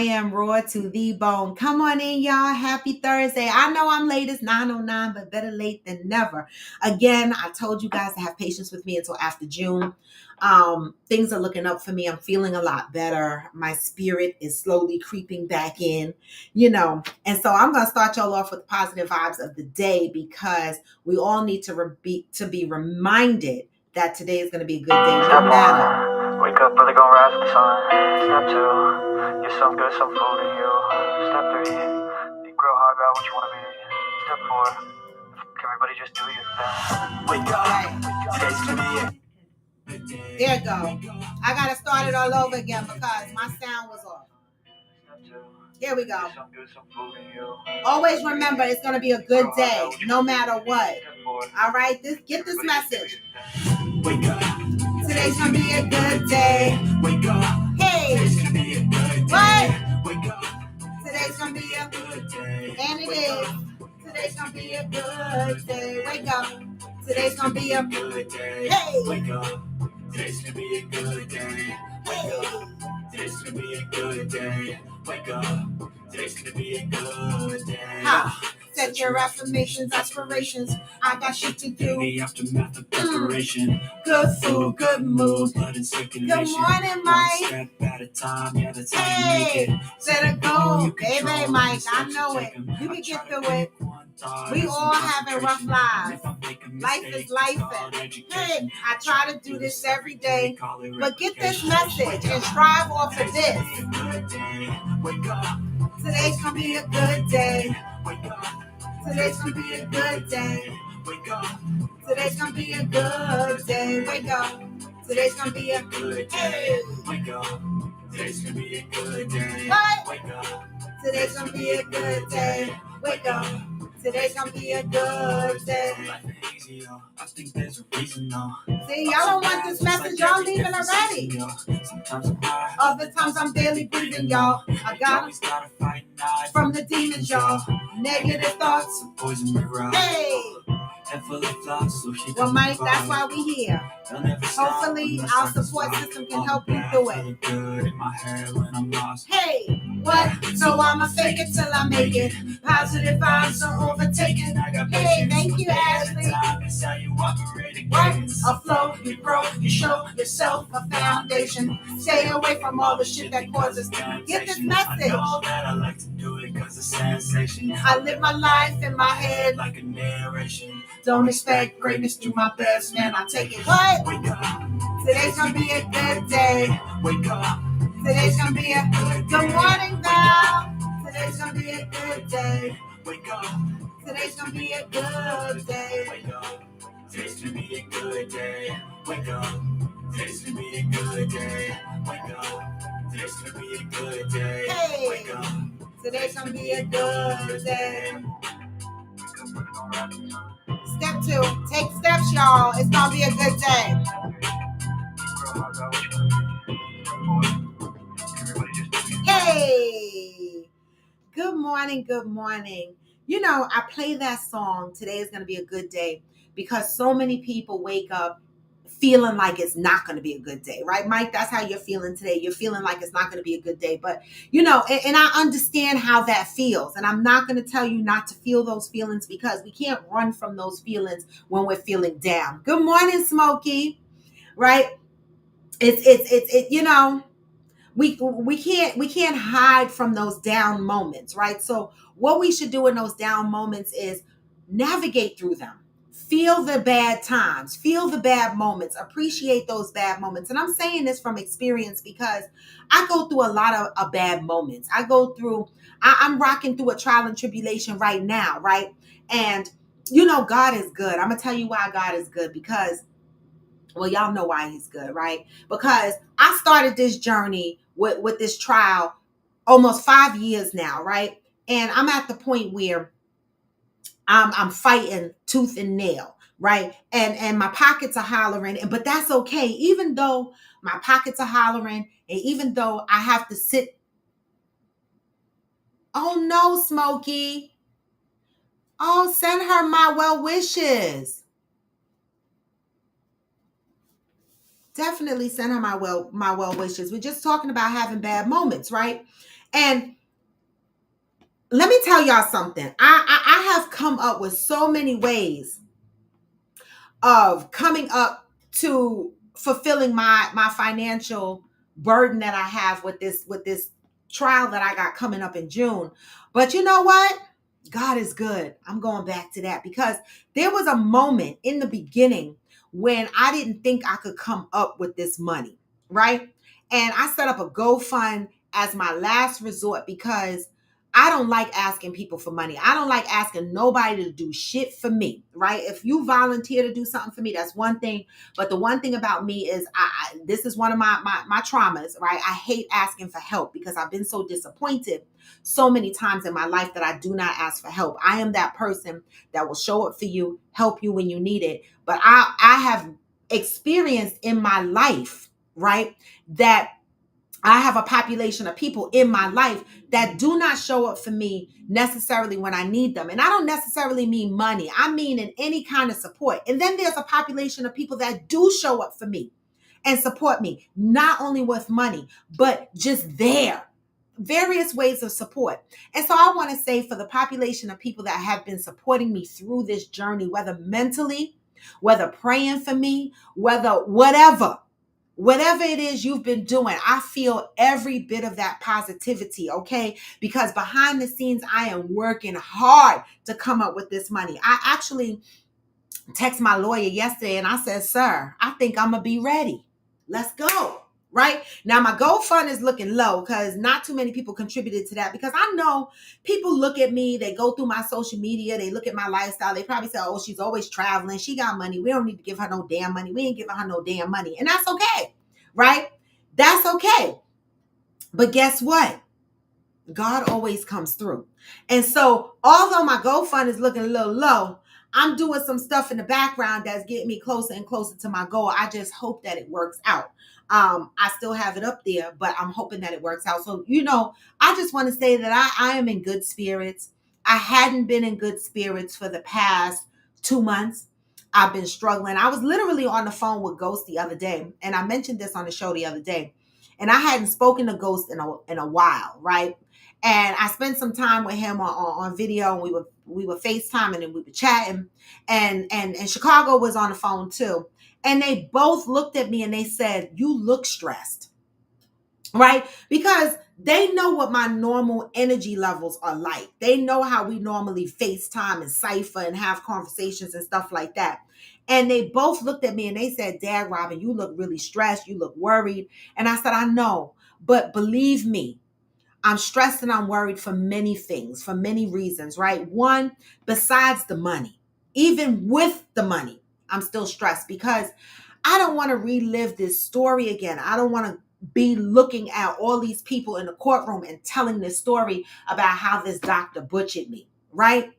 I am raw to the bone. Come on in, y'all. Happy Thursday. I know I'm late. It's 9:09, but better late than never. Again, I told you guys to have patience with me until after June. Things are looking up for me. I'm feeling a lot better. My spirit is slowly creeping back in, And so I'm going to start y'all off with positive vibes of the day because we all need to be reminded that today is going to be a good day, no matter. Wake up early, gonna rise with the sun. Step 2, get some good, some food in you. Step 3, think real hard about what you wanna be. Step 4, everybody just do your thing. Wake up, today's gonna be it. There you go. I gotta start it all over again because my sound was off. Here we go. Always remember, it's gonna be a good day, no matter what. All right, get this message. Wake up. Today's gonna be a good day. Wake up. Hey, Today's gonna be a good day. what? Wake up. Today's gonna be a Good day. and it is. Today's gonna be a good day. Wake up. Today's gonna be a Good day. hey. Wake up. Today's gonna be a good day. Wake up. Today's gonna be a good day. Wake up. Today's gonna be a good day. Ha. Set your affirmations, aspirations. I got shit to In do. the aftermath of preparation. Good food, good mood. Blood and circulation. Good morning, One Mike. step at a time. Yeah, that's how you make Hey, it. set a goal, baby, Mike. I know it. You can get through it. We all having rough lives. Life is life. Hey, I try to do this every day, but get this message and strive off of this. Today's gonna be a good day. Today's gonna be a good day. Today's gonna be a good day. Wake up. Today's gonna be a Good hey. day. Wake up. Today's gonna be a good day. What? Wake up. Today's gonna be a good day. Wake up. Today's gonna be a good day. Life ain't easy, yo. I think there's a reason, though. See, y'all don't want this message. Y'all leaving already. Sometimes I'm high. Other times I'm barely breathing, y'all. I got Always gotta fight night. from the demons, y'all. Negative thoughts. Poison the rock. Hey. Head full of flaws, so she Well, Mike, that's why we here. Hopefully, our support system can help you through it. Good in my head when I'm lost. Hey, what? So I'ma fake it till I make it. Positive vibes are overtaken. Hey, thank you, Ashley. That's how you operate What? again. A flow, you grow, you show yourself a foundation. Stay away from all the shit that causes. Get this I message. know that I like to do it cause it's sensation. I live my life in my head. Like a narration. Don't expect greatness, do my best, man. I take it. What? Wake up. Today's gonna be a good day. Wake up. Today's gonna be a good morning, Val. Today's gonna be a good day. Wake up. Today's gonna be a good day. Wake up. Today's gonna be a good day. Wake up. Today's gonna be a good day. Wake up. Today's gonna be a good day. Hey. Wake up. Today's gonna be a good day. Step 2, take steps, y'all. It's gonna be a good day. Hey, good morning, good morning. I play that song, Today is going to be a good day, because so many people wake up feeling like it's not going to be a good day, right, Mike? That's how you're feeling today. You're feeling like it's not going to be a good day, but and I understand how that feels, and I'm not going to tell you not to feel those feelings because we can't run from those feelings when we're feeling down. Good morning, Smokey, right? We can't hide from those down moments, right? So what we should do in those down moments is navigate through them. Feel the bad times, feel the bad moments, appreciate those bad moments. And I'm saying this from experience because I go through a lot of bad moments. I'm rocking through a trial and tribulation right now, right? And God is good. I'm gonna tell you why God is good, because y'all know why he's good, right? Because I started this journey with this trial almost 5 years now, right? And I'm at the point where I'm fighting tooth and nail, right? And my pockets are hollering, but that's okay. Even though my pockets are hollering, and even though I have to sit. Oh no, Smokey. Oh, send her my well wishes. Definitely send her my well wishes. We're just talking about having bad moments, right? And let me tell y'all something. I have come up with so many ways of coming up to fulfilling my financial burden that I have with this trial that I got coming up in June. But you know what? God is good. I'm going back to that because there was a moment in the beginning when I didn't think I could come up with this money, right? And I set up a GoFund as my last resort because I don't like asking people for money. I don't like asking nobody to do shit for me, right? If you volunteer to do something for me, that's one thing. But the one thing about me is this is one of my traumas, right? I hate asking for help because I've been so disappointed so many times in my life that I do not ask for help. I am that person that will show up for you, help you when you need it. But I have experienced in my life, right, that I have a population of people in my life that do not show up for me necessarily when I need them. And I don't necessarily mean money. I mean in any kind of support. And then there's a population of people that do show up for me and support me, not only with money, but just there. Various ways of support. And so I want to say for the population of people that have been supporting me through this journey, whether mentally, whether praying for me, whether whatever it is you've been doing, I feel every bit of that positivity, okay? Because behind the scenes, I am working hard to come up with this money. I actually texted my lawyer yesterday and I said, sir, I think I'm going to be ready. Let's go. Right now, my GoFund is looking low because not too many people contributed to that. Because I know people look at me, they go through my social media, they look at my lifestyle, they probably say, "Oh, she's always traveling, she got money. We don't need to give her no damn money. We ain't giving her no damn money," and that's okay, right? That's okay. But guess what? God always comes through. And so, although my GoFund is looking a little low, I'm doing some stuff in the background that's getting me closer and closer to my goal. I just hope that it works out. I still have it up there, but I'm hoping that it works out. So, I just want to say that I am in good spirits. I hadn't been in good spirits for the past 2 months. I've been struggling. I was literally on the phone with Ghost the other day, and I mentioned this on the show the other day. And I hadn't spoken to Ghost in a while, right? And I spent some time with him on video, and we were FaceTiming and we were chatting, and Chicago was on the phone too. And they both looked at me and they said, "You look stressed," right? Because they know what my normal energy levels are like. They know how we normally FaceTime and cipher and have conversations and stuff like that. And they both looked at me and they said, "Dad, Robin, you look really stressed. You look worried." And I said, "I know, but believe me, I'm stressed and I'm worried for many things, for many reasons, right? One, besides the money, even with the money, I'm still stressed because I don't want to relive this story again. I don't want to be looking at all these people in the courtroom and telling this story about how this doctor butchered me, right?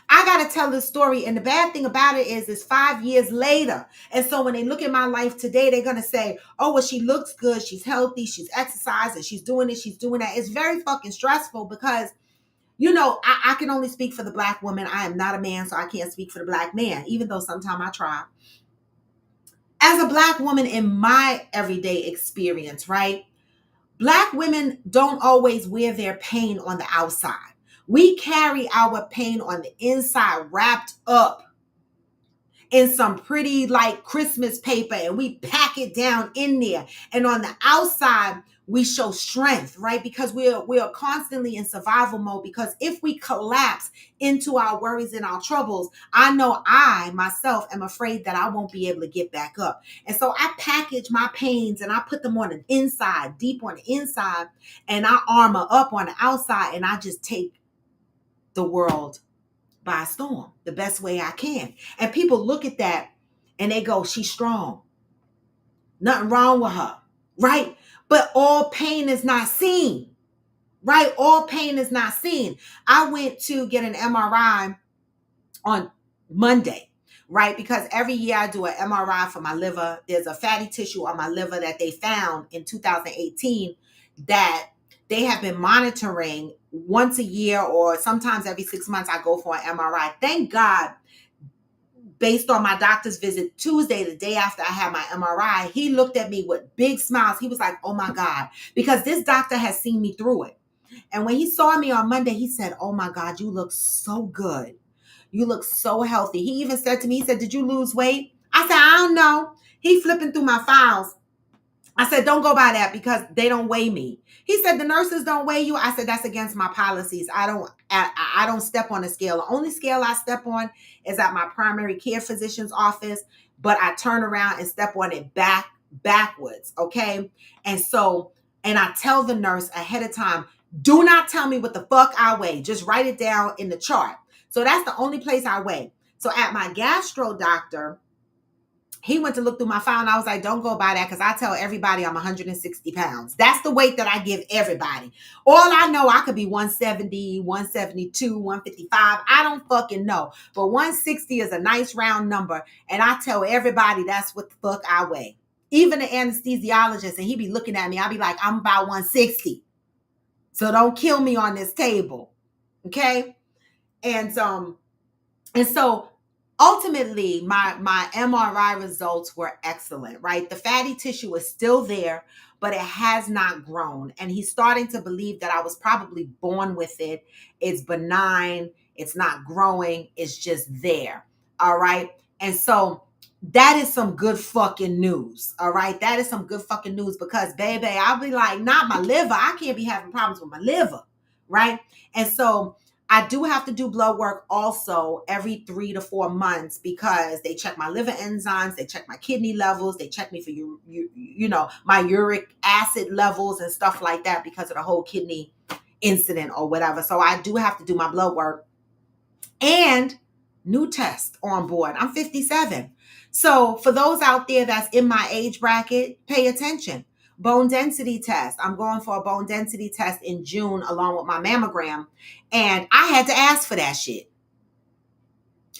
I got to tell this story. And the bad thing about it is it's 5 years later. And so when they look at my life today, they're going to say, "Oh, well, she looks good. She's healthy. She's exercising. She's doing this. She's doing that." It's very fucking stressful because, I can only speak for the Black woman. I am not a man, so I can't speak for the Black man, even though sometimes I try. As a Black woman in my everyday experience, right? Black women don't always wear their pain on the outside. We carry our pain on the inside, wrapped up in some pretty like Christmas paper, and we pack it down in there. And on the outside, we show strength, right? Because we are constantly in survival mode. Because if we collapse into our worries and our troubles, I know I myself am afraid that I won't be able to get back up. And so I package my pains and I put them on the inside, deep on the inside, and I armor up on the outside, and I just take the world by storm the best way I can. And people look at that and they go, "She's strong. Nothing wrong with her," right? But all pain is not seen, right? All pain is not seen. I went to get an MRI on Monday, right? Because every year I do an MRI for my liver. There's a fatty tissue on my liver that they found in 2018 that they have been monitoring once a year, or sometimes every 6 months I go for an MRI. Thank God, based on my doctor's visit Tuesday, the day after I had my MRI, he looked at me with big smiles. He was like, "Oh my God," because this doctor has seen me through it. And when he saw me on Monday, he said, "Oh my God, you look so good. You look so healthy." He even said to me, he said, "Did you lose weight?" I said, "I don't know." He flipping through my files. I said, "Don't go by that because they don't weigh me." He said, "The nurses don't weigh you." I said, "That's against my policies. I don't step on a scale. The only scale I step on is at my primary care physician's office, but I turn around and step on it backwards, okay?" And I tell the nurse ahead of time, "Do not tell me what the fuck I weigh. Just write it down in the chart." So that's the only place I weigh. So at my gastro doctor, he went to look through my file and I was like, "Don't go by that because I tell everybody I'm 160 pounds. That's the weight that I give everybody. All I know, I could be 170, 172, 155. I don't fucking know. But 160 is a nice round number. And I tell everybody that's what the fuck I weigh. Even the anesthesiologist, and he be looking at me, I'll be like, "I'm about 160. So don't kill me on this table." Okay? And so ultimately, my MRI results were excellent, right? The fatty tissue is still there, but it has not grown. And he's starting to believe that I was probably born with it. It's benign. It's not growing. It's just there. All right. And so that is some good fucking news. All right. That is some good fucking news because, baby, I'll be like, not my liver. I can't be having problems with my liver. Right. And so I do have to do blood work also every 3 to 4 months because they check my liver enzymes, they check my kidney levels, they check me for my uric acid levels and stuff like that because of the whole kidney incident or whatever. So I do have to do my blood work and new test on board. I'm 57. So for those out there that's in my age bracket, pay attention. Bone density test. I'm going for a bone density test in June along with my mammogram. And I had to ask for that shit.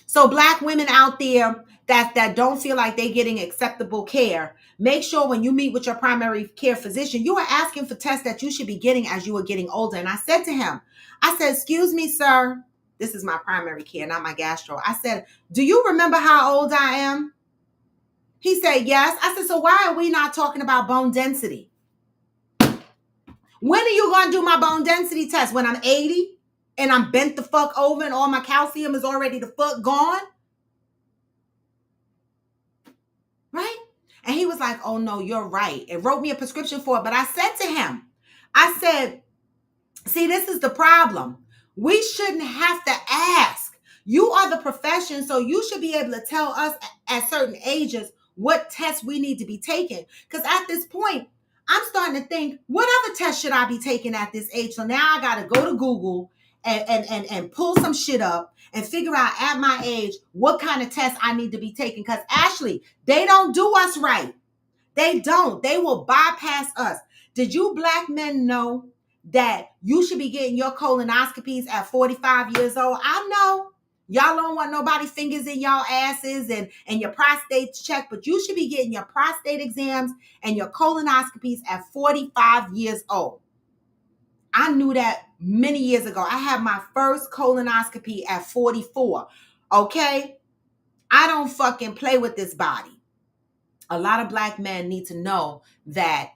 So Black women out there that don't feel like they're getting acceptable care, make sure when you meet with your primary care physician, you are asking for tests that you should be getting as you are getting older. And I said to him, I said, "Excuse me, sir." This is my primary care, not my gastro. I said, "Do you remember how old I am?" He said, "Yes." I said, "So why are we not talking about bone density? When are you going to do my bone density test? When I'm 80 and I'm bent the fuck over and all my calcium is already the fuck gone?" Right? And he was like, "Oh no, you're right." And wrote me a prescription for it. But I said to him, I said, "See, this is the problem. We shouldn't have to ask. You are the profession, so you should be able to tell us at certain ages what tests we need to be taking." Because at this point, I'm starting to think, what other tests should I be taking at this age? So now I got to go to Google and pull some shit up and figure out at my age what kind of tests I need to be taking. Because Ashley, they don't do us right. They don't. They will bypass us. Did you Black men know that you should be getting your colonoscopies at 45 years old? I know. Y'all don't want nobody fingers in y'all asses and your prostates checked, but you should be getting your prostate exams and your colonoscopies at 45 years old. I knew that many years ago. I had my first colonoscopy at 44. Okay? I don't fucking play with this body. A lot of Black men need to know that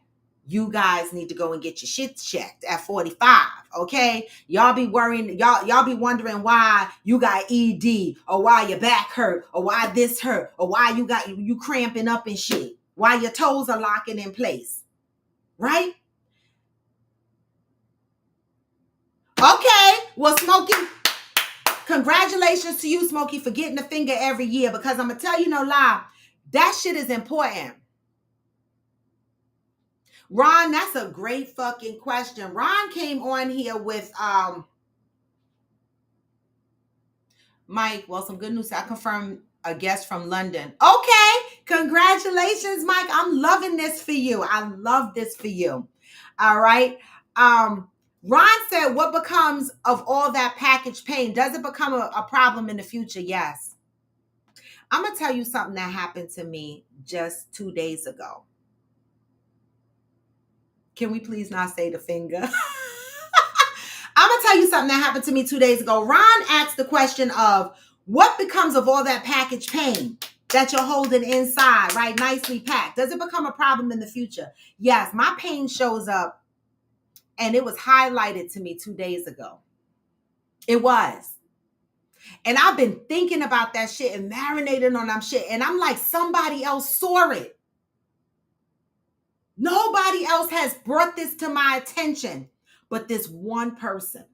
you guys need to go and get your shit checked at 45, okay? Y'all be worrying, y'all be wondering why you got ED or why your back hurt or why this hurt or why you cramping up and shit, why your toes are locking in place, right? Okay, well, Smokey, congratulations to you, Smokey, for getting a finger every year because I'm going to tell you no lie, that shit is important. Ron, that's a great fucking question. Ron came on here with Mike. Well, some good news. I confirmed a guest from London. Okay, congratulations, Mike. I'm loving this for you. I love this for you. All right. Ron said, "What becomes of all that package pain? Does it become a problem in the future?" Yes. I'm gonna tell you something that happened to me just 2 days ago. Can we please not say the finger? I'm going to tell you something that happened to me 2 days ago. Ron asked the question of what becomes of all that package pain that you're holding inside, right? Nicely packed. Does it become a problem in the future? Yes, my pain shows up And it was highlighted to me 2 days ago. It was. And I've been thinking about that shit and marinating on that shit. And I'm like, somebody else saw it. Nobody else has brought this to my attention. But this one person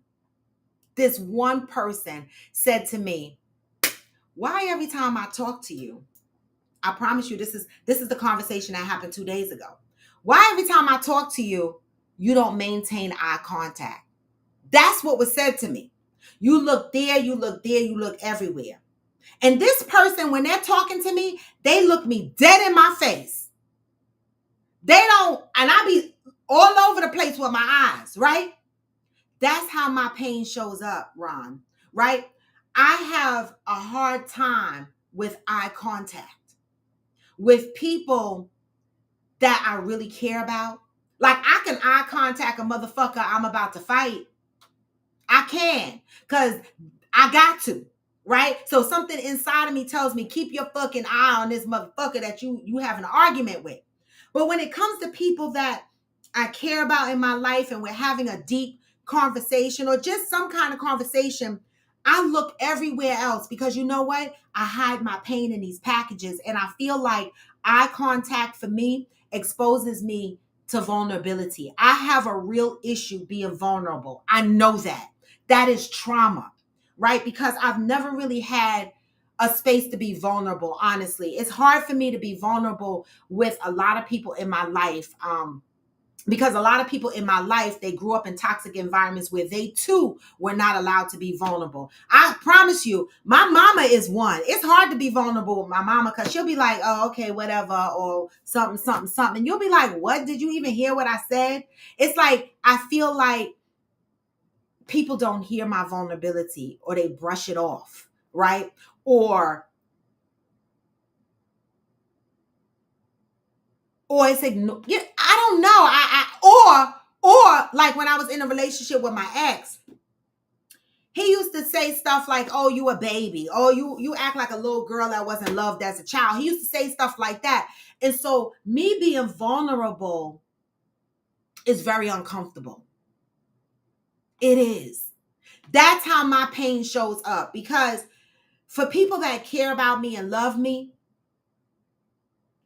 said to me, why every time I talk to you, I promise you, this is the conversation that happened 2 days ago. Why every time I talk to you, you don't maintain eye contact? That's what was said to me. You look there, you look there, you look everywhere. And this person, when they're talking to me, they look me dead in my face. They don't, and I be all over the place with my eyes, right? That's how my pain shows up, Ron, right? I have a hard time with eye contact with people that I really care about. Like, I can eye contact a motherfucker I'm about to fight. I can, because I got to, right? So something inside of me tells me, keep your fucking eye on this motherfucker that you have an argument with. But when it comes to people that I care about in my life and we're having a deep conversation or just some kind of conversation, I look everywhere else because you know what? I hide my pain in these packages, and I feel like eye contact for me exposes me to vulnerability. I have a real issue being vulnerable. I know that. That is trauma, right? Because I've never really had a space to be vulnerable, honestly. It's hard for me to be vulnerable with a lot of people in my life. Because a lot of people in my life, they grew up in toxic environments where they too were not allowed to be vulnerable. I promise you, my mama is one. It's hard to be vulnerable with my mama because she'll be like, oh, okay, whatever, or something. And you'll be like, what? Did you even hear what I said? It's like, I feel like people don't hear my vulnerability or they brush it off, right? Or it's ignored. Yeah, I don't know. Or like when I was in a relationship with my ex, he used to say stuff like, oh, you a baby. Oh, you act like a little girl that wasn't loved as a child. He used to say stuff like that. And so me being vulnerable is very uncomfortable. It is. That's how my pain shows up. Because for people that care about me and love me,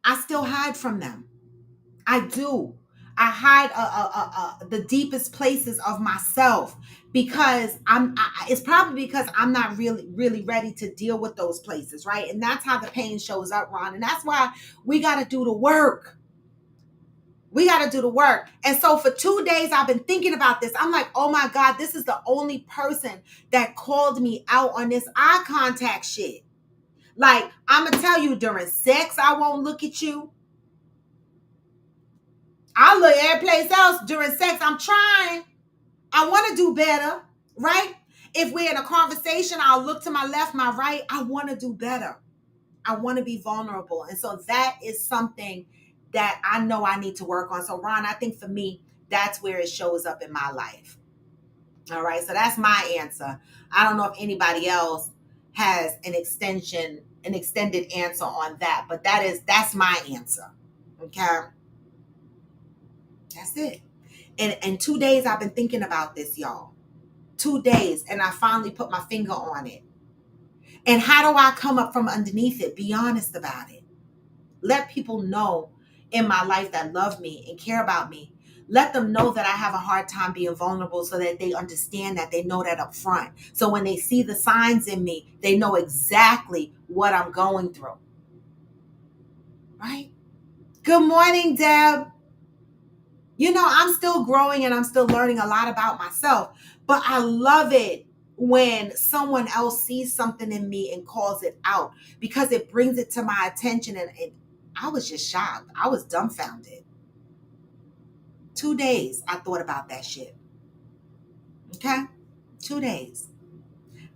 I still hide from them. I do. I hide the deepest places of myself because it's probably because I'm not really ready to deal with those places, right? And that's how the pain shows up, Ron. And that's why we got to do the work. We got to do the work. And so for 2 days, I've been thinking about this. I'm like, oh my God, this is the only person that called me out on this eye contact shit. Like, I'm going to tell you, during sex, I won't look at you. I look every place else during sex. I'm trying. I want to do better, right? If we're in a conversation, I'll look to my left, my right. I want to do better. I want to be vulnerable. And so that is something that I know I need to work on. So Ron, I think for me, that's where it shows up in my life. All right. So that's my answer. I don't know if anybody else has an extended answer on that, but that's my answer. Okay. That's it. And 2 days I've been thinking about this, y'all. 2 days, and I finally put my finger on it. And how do I come up from underneath it? Be honest about it. Let people know in my life that love me and care about me. Let them know that I have a hard time being vulnerable so that they understand that, they know that up front. So when they see the signs in me, they know exactly what I'm going through. Right? Good morning, Deb. You know, I'm still growing and I'm still learning a lot about myself, but I love it when someone else sees something in me and calls it out because it brings it to my attention. And I was just shocked. I was dumbfounded. 2 days I thought about that shit. Okay? 2 days.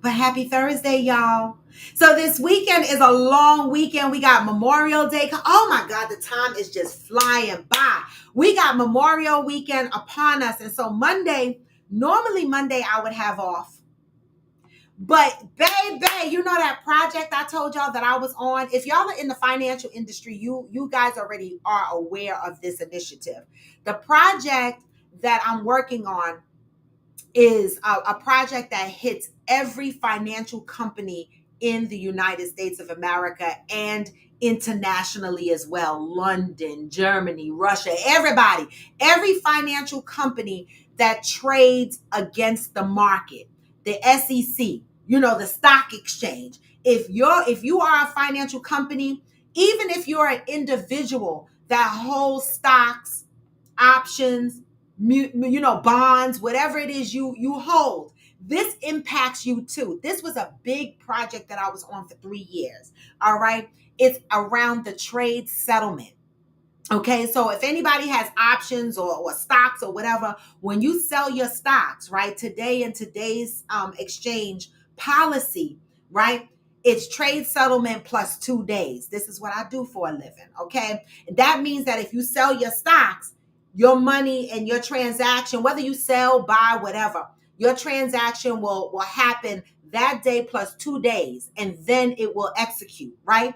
But happy Thursday, y'all. So this weekend is a long weekend. We got Memorial Day. Oh my God, the time is just flying by. We got Memorial Weekend upon us. And so normally Monday I would have off. But baby, you know that project I told y'all that I was on? If y'all are in the financial industry, you guys already are aware of this initiative. The project that I'm working on is a project that hits every financial company in the United States of America and internationally as well. London, Germany, Russia, everybody, every financial company that trades against the market, the SEC, the stock exchange. If you are a financial company, even if you're an individual that holds stocks, options, bonds, whatever it is you hold, this impacts you too. This was a big project that I was on for 3 years. All right. It's around the trade settlement. Okay, so if anybody has options or stocks or whatever, when you sell your stocks, right, today in today's exchange policy, right, it's trade settlement plus 2 days. This is what I do for a living, okay? That means that if you sell your stocks, your money and your transaction, whether you sell, buy, whatever, your transaction will happen that day plus 2 days, and then it will execute, right?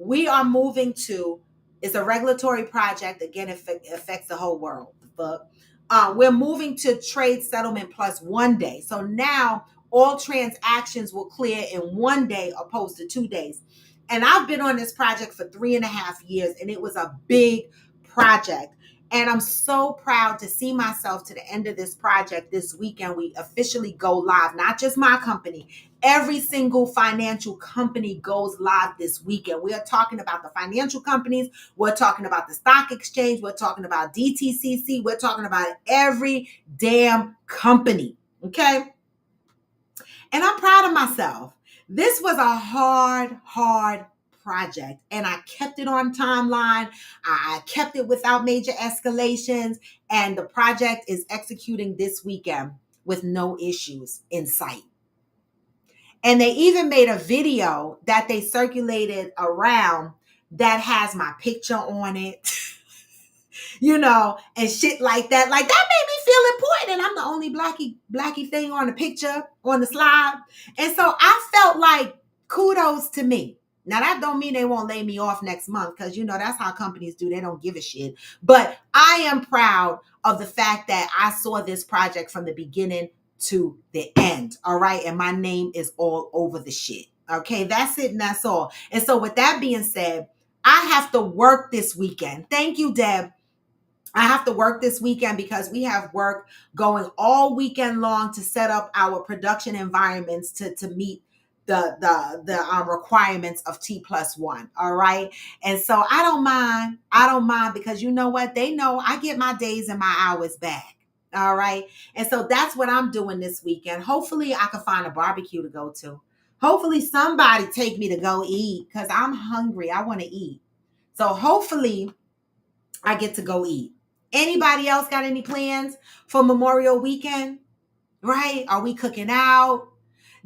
We are moving to, it's a regulatory project. Again, it affects the whole world. We're moving to trade settlement plus 1 day. So now all transactions will clear in 1 day opposed to 2 days. And I've been on this project for 3.5 years, and it was a big project. And I'm so proud to see myself to the end of this project this weekend. We officially go live, not just my company. Every single financial company goes live this weekend. We are talking about the financial companies. We're talking about the stock exchange. We're talking about DTCC. We're talking about every damn company. Okay? And I'm proud of myself. This was a hard project, and I kept it on timeline. I kept it without major escalations, and the project is executing this weekend with no issues in sight. And they even made a video that they circulated around that has my picture on it, and shit like that. Like, that made me feel important. And I'm the only blacky thing on the picture, on the slide. And so I felt like kudos to me. Now, that don't mean they won't lay me off next month, because, that's how companies do. They don't give a shit. But I am proud of the fact that I saw this project from the beginning to the end. All right. And my name is all over the shit. Okay. That's it. And that's all. And so with that being said, I have to work this weekend. Thank you, Deb. I have to work this weekend because we have work going all weekend long to set up our production environments to meet the requirements of T+1. All right. And so I don't mind because you know what? They know I get my days and my hours back. All right. And so that's what I'm doing this weekend. Hopefully I can find a barbecue to go to. Hopefully somebody take me to go eat, because I'm hungry. I want to eat. So hopefully I get to go eat. Anybody else got any plans for Memorial Weekend? Right? Are we cooking out?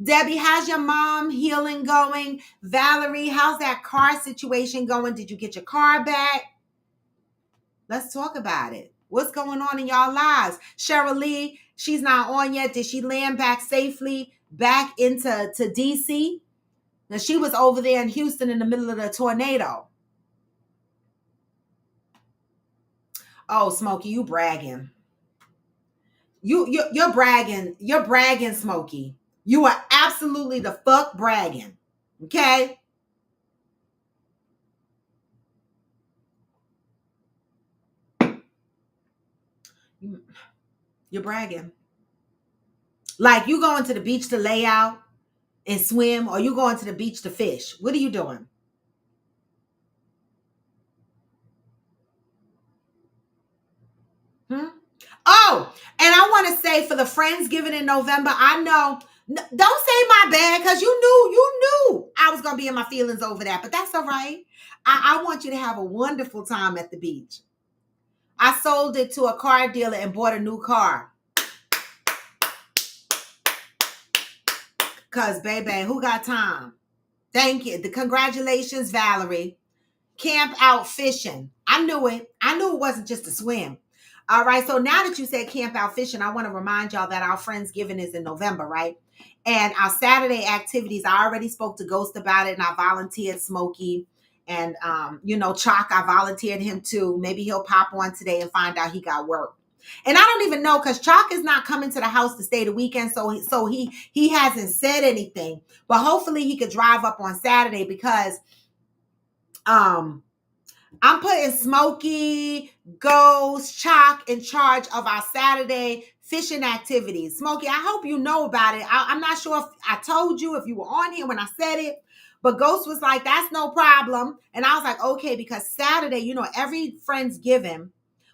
Debbie, how's your mom healing going? Valerie, how's that car situation going? Did you get your car back? Let's talk about it. What's going on in y'all lives? Cheryl Lee, she's not on yet. Did she land back safely back into DC? Now, she was over there in Houston in the middle of the tornado. Oh, Smokey, you bragging. You're bragging. You're bragging, Smokey. You are absolutely the fuck bragging. Okay? You're bragging. Like, you going to the beach to lay out and swim, or you going to the beach to fish? What are you doing? Oh, and I want to say, for the Friendsgiving in November, I know, don't say my bad, because you knew I was going to be in my feelings over that, but that's all right. I want you to have a wonderful time at the beach. I sold it to a car dealer and bought a new car. Because, baby, who got time? Thank you. Congratulations, Valerie. Camp out fishing. I knew it. I knew it wasn't just a swim. All right. So now that you said camp out fishing, I want to remind y'all that our Friendsgiving is in November, right? And our Saturday activities, I already spoke to Ghost about it, and I volunteered Smokey. And, Chalk, I volunteered him too. Maybe he'll pop on today and find out he got work. And I don't even know because Chalk is not coming to the house to stay the weekend, so he hasn't said anything. But hopefully he could drive up on Saturday because I'm putting Smokey, Ghost, Chalk in charge of our Saturday fishing activities. Smokey, I hope you know about it. I'm not sure if I told you, if you were on here when I said it, but Ghost was like, that's no problem. And I was like, okay, because Saturday, you know, every Friendsgiving,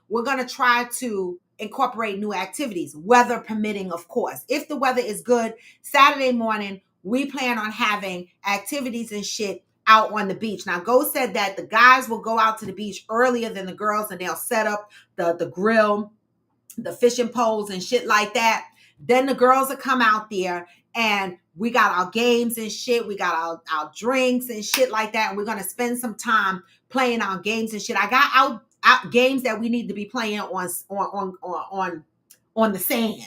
we're going to try to incorporate new activities, weather permitting, of course. If the weather is good, Saturday morning, we plan on having activities and shit out on the beach. Now, Ghost said that the guys will go out to the beach earlier than the girls and they'll set up the grill, the fishing poles and shit like that. Then the girls will come out there and we got our games and shit. We got our drinks and shit like that. And we're going to spend some time playing our games and shit. I got out games that we need to be playing on the sand.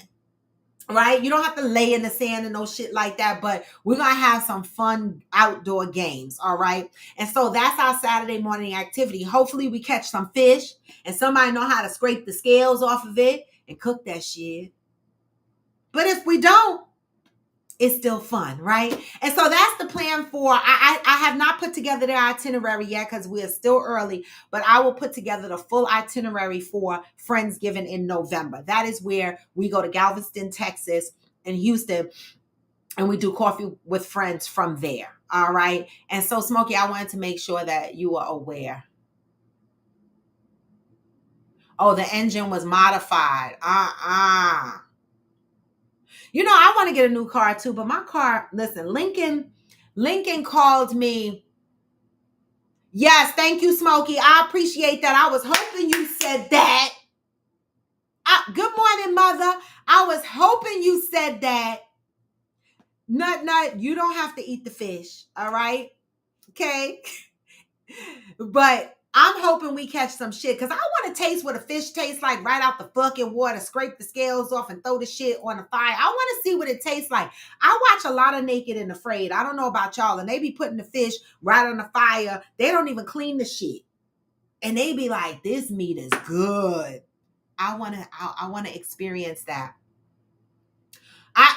Right? You don't have to lay in the sand and no shit like that, but we're going to have some fun outdoor games. All right. And so that's our Saturday morning activity. Hopefully we catch some fish and somebody know how to scrape the scales off of it and cook that shit. But if we don't, it's still fun, right? And so that's the plan for, I have not put together the itinerary yet because we're still early, but I will put together the full itinerary for Friendsgiving in November. That is where we go to Galveston, Texas, and Houston, and we do coffee with friends from there, all right? And so, Smokey, I wanted to make sure that you are aware. Oh, the engine was modified. You know, I want to get a new car too, but my car, listen, Lincoln called me. Yes, thank you, Smokey. I appreciate that. I was hoping you said that. Good morning, Mother. I was hoping you said that. Nut, you don't have to eat the fish, all right? Okay? But I'm hoping we catch some shit because I want to taste what a fish tastes like right out the fucking water, scrape the scales off and throw the shit on the fire. I want to see what it tastes like. I watch a lot of Naked and Afraid. I don't know about y'all, and they be putting the fish right on the fire. They don't even clean the shit. And they be like, this meat is good. I want to experience that.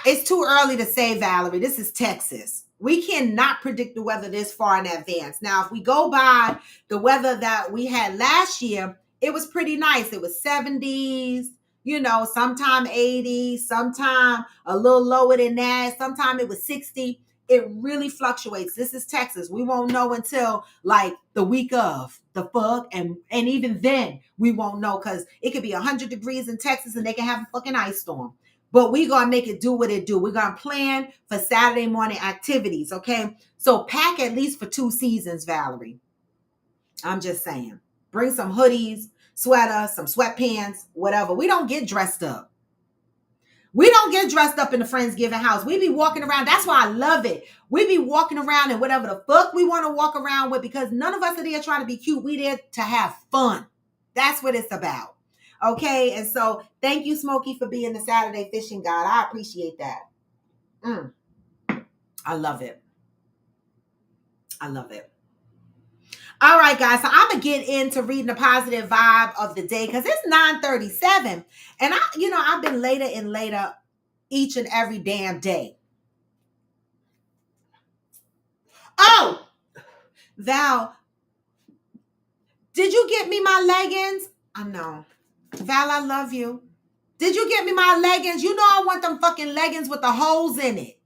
It's too early to say, Valerie. This is Texas. We cannot predict the weather this far in advance. Now, if we go by the weather that we had last year, it was pretty nice. It was 70s, you know, sometime 80s, sometime a little lower than that. Sometime it was 60. It really fluctuates. This is Texas. We won't know until like the week of the fuck. And even then we won't know because it could be 100 degrees in Texas and they can have a fucking ice storm. But we're going to make it do what it do. We're going to plan for Saturday morning activities, okay? So pack at least for 2 seasons, Valerie. I'm just saying. Bring some hoodies, sweaters, some sweatpants, whatever. We don't get dressed up. We don't get dressed up in the Friendsgiving house. We be walking around. That's why I love it. We be walking around in whatever the fuck we want to walk around with because none of us are there trying to be cute. We there to have fun. That's what it's about. Okay, and so thank you, Smokey, for being the Saturday fishing guide. I appreciate that. I love it. I love it. All right, guys, so I'm going to get into reading the positive vibe of the day because it's 9:37. And I've been later and later each and every damn day. Oh, Val, did you get me my leggings? I know. Val, I love you. Did you get me my leggings? You know I want them fucking leggings with the holes in it.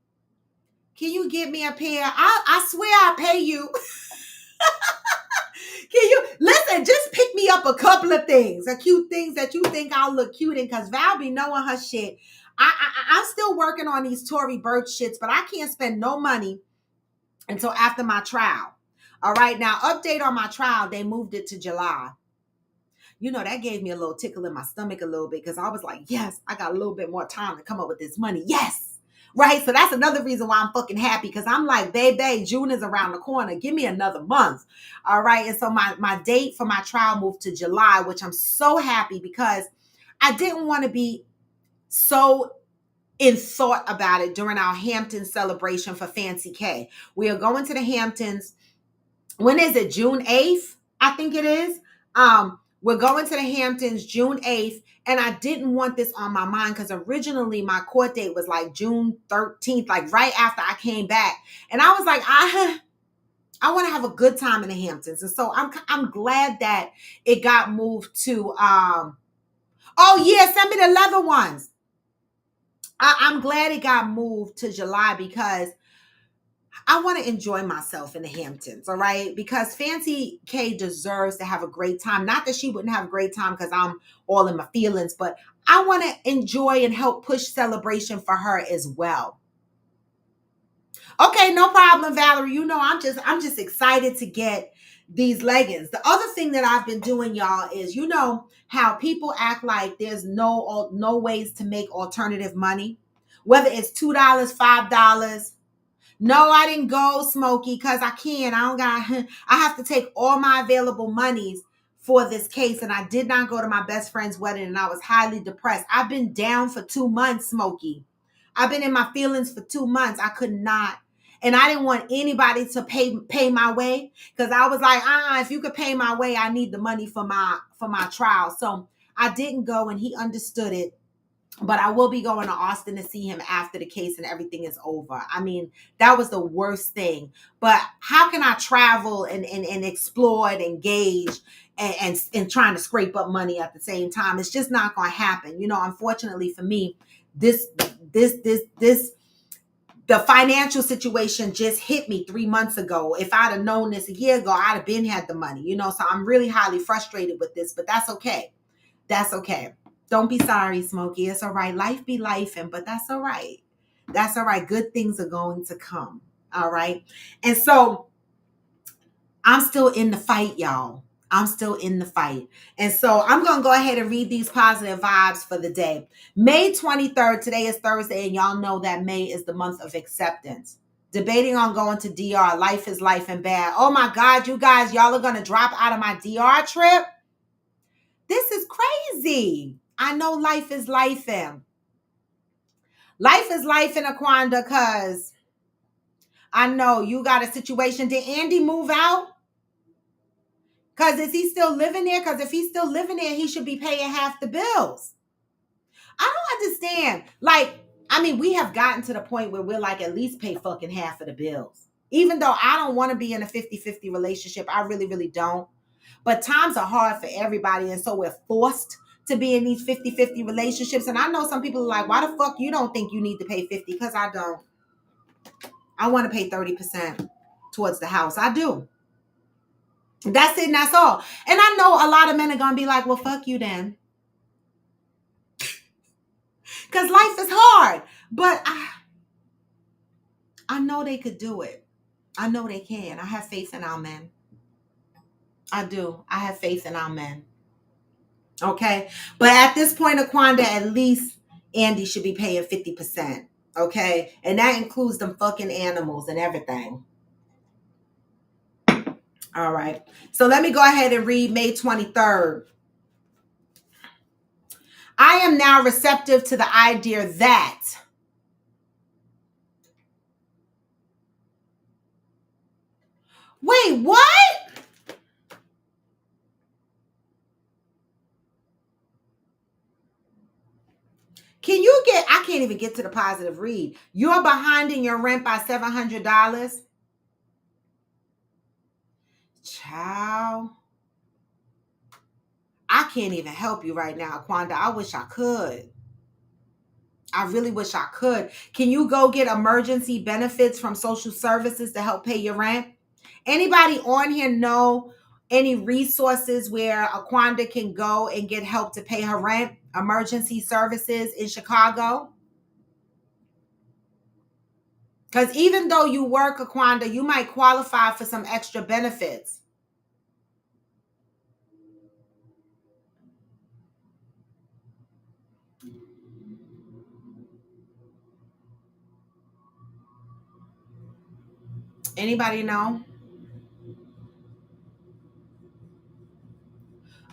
Can you get me a pair? I swear I'll pay you. Can you listen? Just pick me up a couple of things, a cute things that you think I'll look cute in, because Val be knowing her shit. I'm still working on these Tory Burch shits, but I can't spend no money until after my trial. All right, now update on my trial. They moved it to July. You know, that gave me a little tickle in my stomach a little bit because I was like, yes, I got a little bit more time to come up with this money. Yes. Right. So that's another reason why I'm fucking happy, because I'm like, baby, June is around the corner. Give me another month. All right. And so my date for my trial moved to July, which I'm so happy because I didn't want to be so in thought about it during our Hampton celebration for Fancy K. We are going to the Hamptons. When is it? June 8th, I think it is. We're going to the Hamptons June 8th. And I didn't want this on my mind because originally my court date was like June 13th, like right after I came back. And I was like, I want to have a good time in the Hamptons. And so I'm glad that it got moved to oh yeah, send me the leather ones. I'm glad it got moved to July because I want to enjoy myself in the Hamptons, all right? Because Fancy K deserves to have a great time. Not that she wouldn't have a great time because I'm all in my feelings, but I want to enjoy and help push celebration for her as well. Okay, no problem, Valerie. You know, I'm just excited to get these leggings. The other thing that I've been doing, y'all, is you know how people act like there's no ways to make alternative money, whether it's $2, $5. No, I didn't go, Smokey, because I can't. I don't got. I have to take all my available monies for this case, and I did not go to my best friend's wedding, and I was highly depressed. I've been down for 2 months, Smokey. I've been in my feelings for 2 months. I could not, and I didn't want anybody to pay my way because I was like, if you could pay my way, I need the money for my trial. So I didn't go, and he understood it. But I will be going to Austin to see him after the case and everything is over. I mean, that was the worst thing. But how can I travel and explore and engage and trying to scrape up money at the same time? It's just not going to happen. You know, unfortunately for me, the financial situation just hit me 3 months ago. If I'd have known this a year ago, I'd have been had the money, you know, so I'm really highly frustrated with this, but that's okay. That's okay. Don't be sorry, Smokey. It's all right. Life be lifing, but that's all right. That's all right. Good things are going to come. All right. And so I'm still in the fight, y'all. I'm still in the fight. And so I'm going to go ahead and read these positive vibes for the day. May 23rd, today is Thursday, and y'all know that May is the month of acceptance. Debating on going to DR. Life is life and bad. Oh my God, you guys, y'all are going to drop out of my DR trip? This is crazy. I know life is life in. Life is life in Aquanda because I know you got a situation. Did Andy move out? Because is he still living there? Because if he's still living there, he should be paying half the bills. I don't understand. Like, I mean, we have gotten to the point where we're like, at least pay fucking half of the bills. Even though I don't want to be in a 50-50 relationship. I really, really don't. But times are hard for everybody. And so we're forced to be in these 50-50 relationships. And I know some people are like, why the fuck you don't think you need to pay 50? Because I don't. I want to pay 30% towards the house. I do. That's it and that's all. And I know a lot of men are going to be like, well, fuck you then. Because life is hard. But I know they could do it. I know they can. I have faith in our men. I do. I have faith in our men. Okay. But at this point, Aquanda, at least Andy should be paying 50%. Okay. And that includes them fucking animals and everything. All right. So let me go ahead and read May 23rd. I am now receptive to the idea that wait, what? Can you get, I can't even get to the positive read. You're behind in your rent by $700. Child. I can't even help you right now, Aquanda. I wish I could. I really wish I could. Can you go get emergency benefits from social services to help pay your rent? Anybody on here know any resources where Aquanda can go and get help to pay her rent? Emergency services in Chicago? Because even though you work, Aquanda, you might qualify for some extra benefits. Anybody know?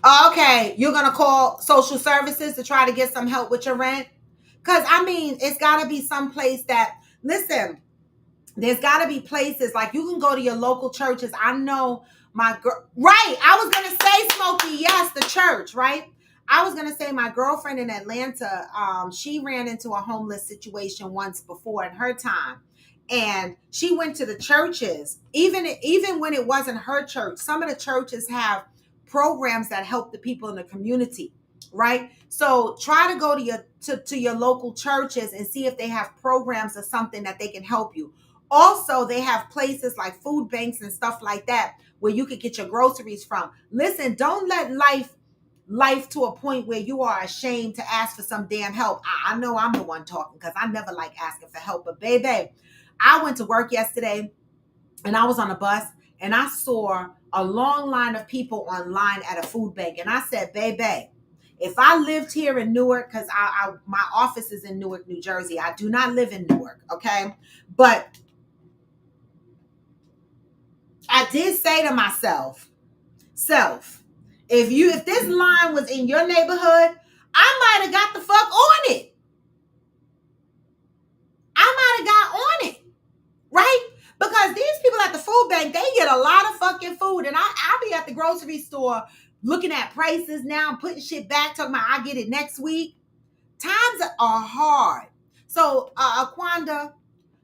Oh, okay, you're going to call social services to try to get some help with your rent? Because, I mean, it's got to be some place that, listen, there's got to be places like you can go to your local churches. I know Right. I was gonna say, Smokey, yes, the church, right? I was gonna say my girlfriend in Atlanta, she ran into a homeless situation once before in her time. And she went to the churches, even when it wasn't her church. Some of the churches have programs that help the people in the community, right? So try to go to your local churches and see if they have programs or something that they can help you. Also, they have places like food banks and stuff like that where you could get your groceries from. Listen, don't let life to a point where you are ashamed to ask for some damn help. I know I'm the one talking because I never like asking for help. But baby, I went to work yesterday and I was on a bus and I saw a long line of people online at a food bank. And I said, baby, if I lived here in Newark, because my office is in Newark, New Jersey. I do not live in Newark, okay? But I did say to myself, if this line was in your neighborhood, I might have got the fuck on it. I might have got on it, right? Because these people at the food bank, they get a lot of fucking food. And I'll be at the grocery store looking at prices now, putting shit back, talking about I get it next week. Times are hard. So, Aquanda,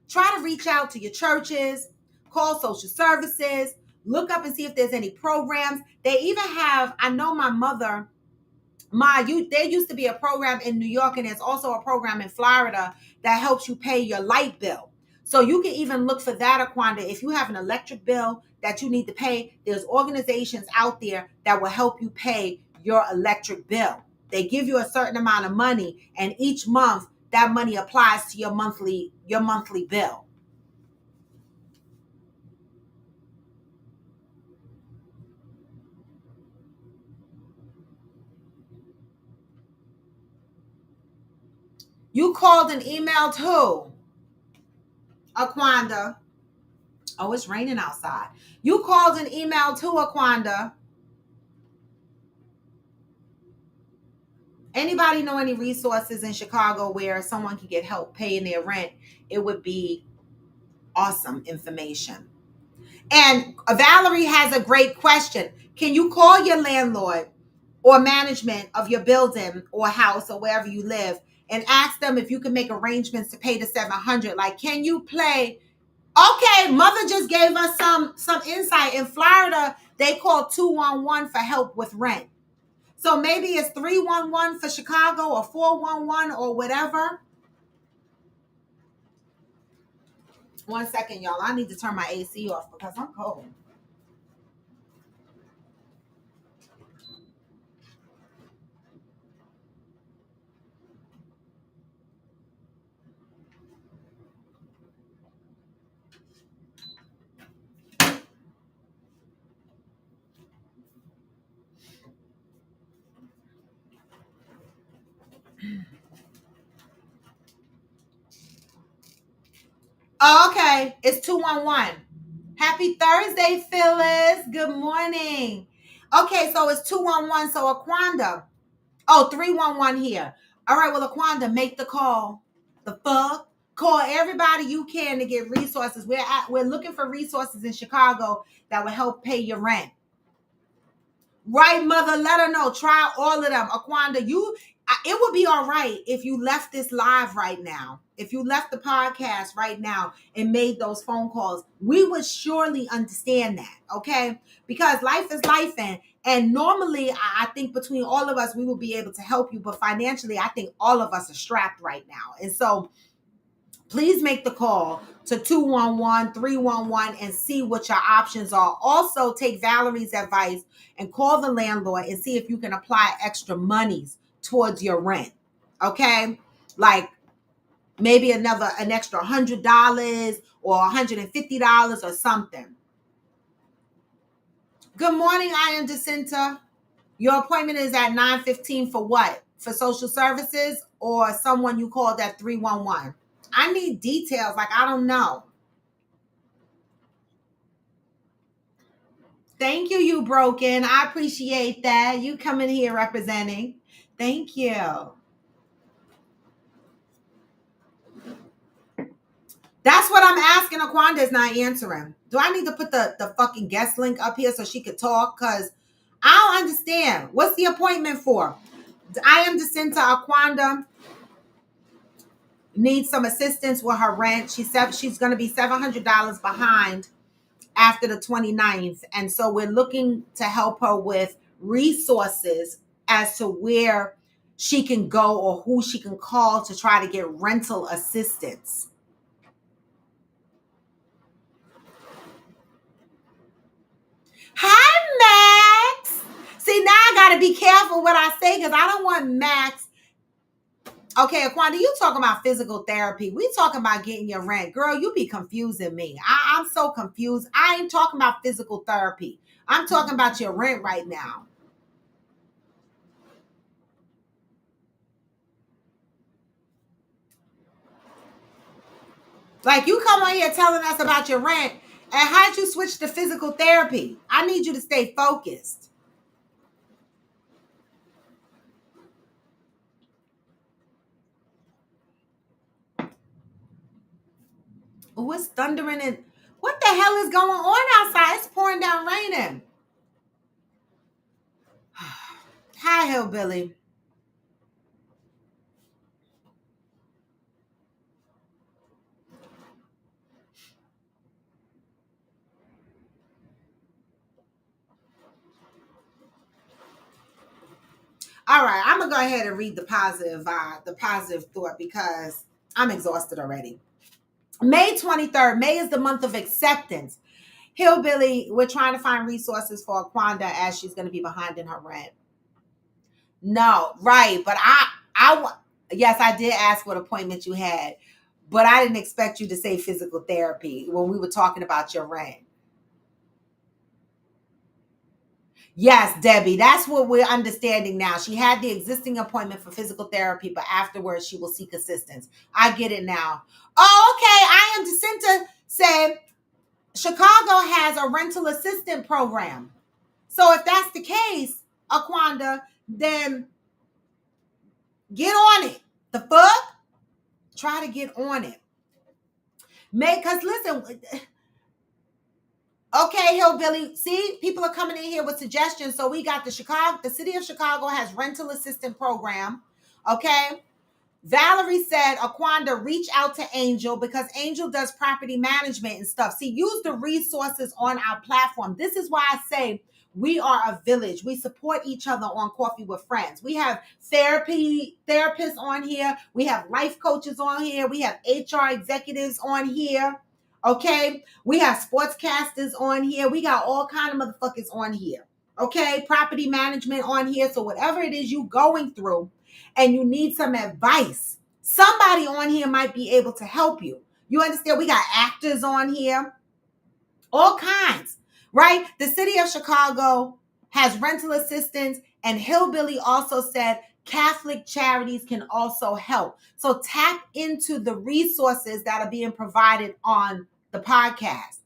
try to reach out to your churches, call social services, look up and see if there's any programs. They even have, I know my mother, there used to be a program in New York, and there's also a program in Florida that helps you pay your light bill. So you can even look for that, Aquanda. If you have an electric bill that you need to pay, there's organizations out there that will help you pay your electric bill. They give you a certain amount of money, and each month that money applies to your monthly bill. You called and emailed who? Aquanda. Oh, it's raining outside. You called and emailed who, Aquanda? Anybody know any resources in Chicago where someone can get help paying their rent? It would be awesome information. And Valerie has a great question. Can you call your landlord or management of your building or house or wherever you live and ask them if you can make arrangements to pay the $700? Like, can you play? Okay, mother just gave us some insight. In Florida, they call 211 for help with rent. So maybe it's 311 for Chicago or 411 or whatever. 1 second, y'all. I need to turn my AC off because I'm cold. Oh, okay. It's 211. Happy Thursday, Phyllis. Good morning. Okay, so it's 211. So Aquanda. Oh, 311 here. All right, well, Aquanda, make the call. The fuck? Call everybody you can to get resources. We're looking for resources in Chicago that will help pay your rent. Right, mother, let her know. Try all of them. Aquanda, it would be all right if you left this live right now. If you left the podcast right now and made those phone calls, we would surely understand that, okay? Because life is life, and normally I think between all of us, we will be able to help you. But financially, I think all of us are strapped right now. And so please make the call to 211, 311 and see what your options are. Also, take Valerie's advice and call the landlord and see if you can apply extra monies towards your rent. Okay? Like maybe an extra $100 or $150 or something. Good morning, I am Jacinta. Your appointment is at 9:15 for what? For social services or someone you called at 311? I need details. Like, I don't know. Thank you, you broken. I appreciate that. You coming here representing. Thank you. That's what I'm asking. Aquanda is not answering. Do I need to put the fucking guest link up here so she could talk? Because I don't understand. What's the appointment for? I am Jacinta. Aquanda needs some assistance with her rent. She said she's going to be $700 behind after the 29th. And so we're looking to help her with resources as to where she can go or who she can call to try to get rental assistance. Hi, Max. See, now I got to be careful what I say because I don't want Max. Okay, Aquanda, you talking about physical therapy. We talking about getting your rent. Girl, you be confusing me. I'm so confused. I ain't talking about physical therapy. I'm talking about your rent right now. Like, you come on here telling us about your rent, and how'd you switch to physical therapy? I need you to stay focused. Oh, it's thundering and what the hell is going on outside? It's pouring down raining. Hi, Hillbilly. All right, I'm gonna go ahead and read the positive thought because I'm exhausted already. May 23rd. May is the month of acceptance. Hillbilly, we're trying to find resources for Aquanda as she's going to be behind in her rent. No, right, but yes, I did ask what appointment you had, but I didn't expect you to say physical therapy when we were talking about your rent. Yes, Debbie, that's what we're understanding now. She had the existing appointment for physical therapy, but afterwards she will seek assistance. I get it now. Oh, okay. I am Jacinta said Chicago has a rental assistant program. So if that's the case, Aquanda, then get on it. The fuck? Try to get on it. Because listen, okay, Hillbilly. See, people are coming in here with suggestions. So we got the city of Chicago has rental assistant program. Okay. Valerie said, Aquanda, reach out to Angel because Angel does property management and stuff. See, use the resources on our platform. This is why I say we are a village. We support each other on Coffee with Friends. We have therapists on here. We have life coaches on here. We have HR executives on here. Okay. We have sportscasters on here. We got all kind of motherfuckers on here. Okay. Property management on here. So whatever it is you going through and you need some advice, somebody on here might be able to help you. You understand? We got actors on here. All kinds, right? The city of Chicago has rental assistance, and Hillbilly also said Catholic charities can also help. So tap into the resources that are being provided on the podcast.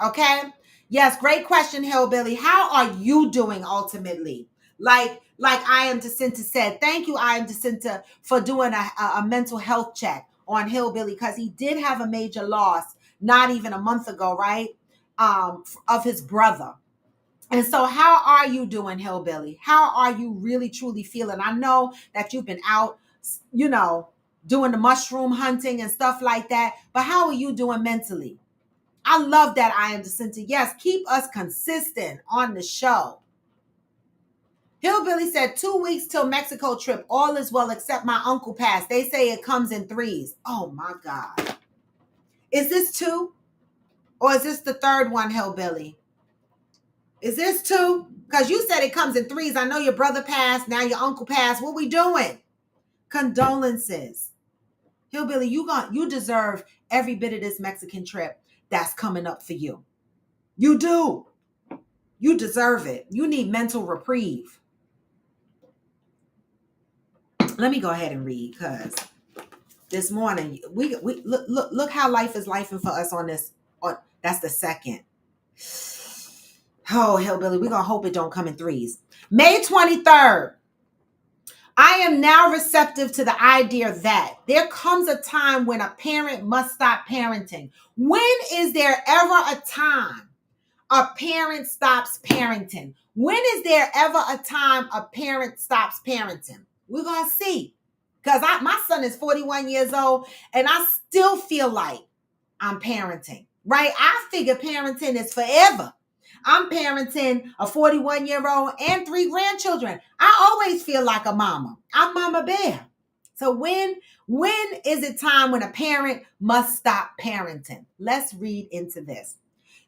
Okay? Yes, great question, Hillbilly. How are you doing ultimately? Like I Am Jacinta said, thank you, I Am Jacinta, for doing a mental health check on Hillbilly because he did have a major loss not even a month ago, right? Of his brother. And so how are you doing, Hillbilly? How are you really truly feeling? I know that you've been out, doing the mushroom hunting and stuff like that, but how are you doing mentally? I love that, I Am Jacinta. Yes, keep us consistent on the show. Hillbilly said 2 weeks till Mexico trip. All is well except my uncle passed. They say it comes in threes. Oh my God. Is this 2? Or is this the third one, Hillbilly? Is this 2? Because you said it comes in threes. I know your brother passed. Now your uncle passed. What we doing? Condolences. Hillbilly, you deserve every bit of this Mexican trip that's coming up for you. You do. You deserve it. You need mental reprieve. Let me go ahead and read because this morning we look how life is lifing for us on this. That's the second. Oh, Hillbilly, we're gonna hope it don't come in threes. May 23rd. I am now receptive to the idea that there comes a time when a parent must stop parenting. When is there ever a time a parent stops parenting? When is there ever a time a parent stops parenting? We're going to see. Because my son is 41 years old and I still feel like I'm parenting, right? I figure parenting is forever. I'm parenting a 41-year-old and 3 grandchildren. I always feel like a mama. I'm Mama Bear. So when is it time when a parent must stop parenting? Let's read into this.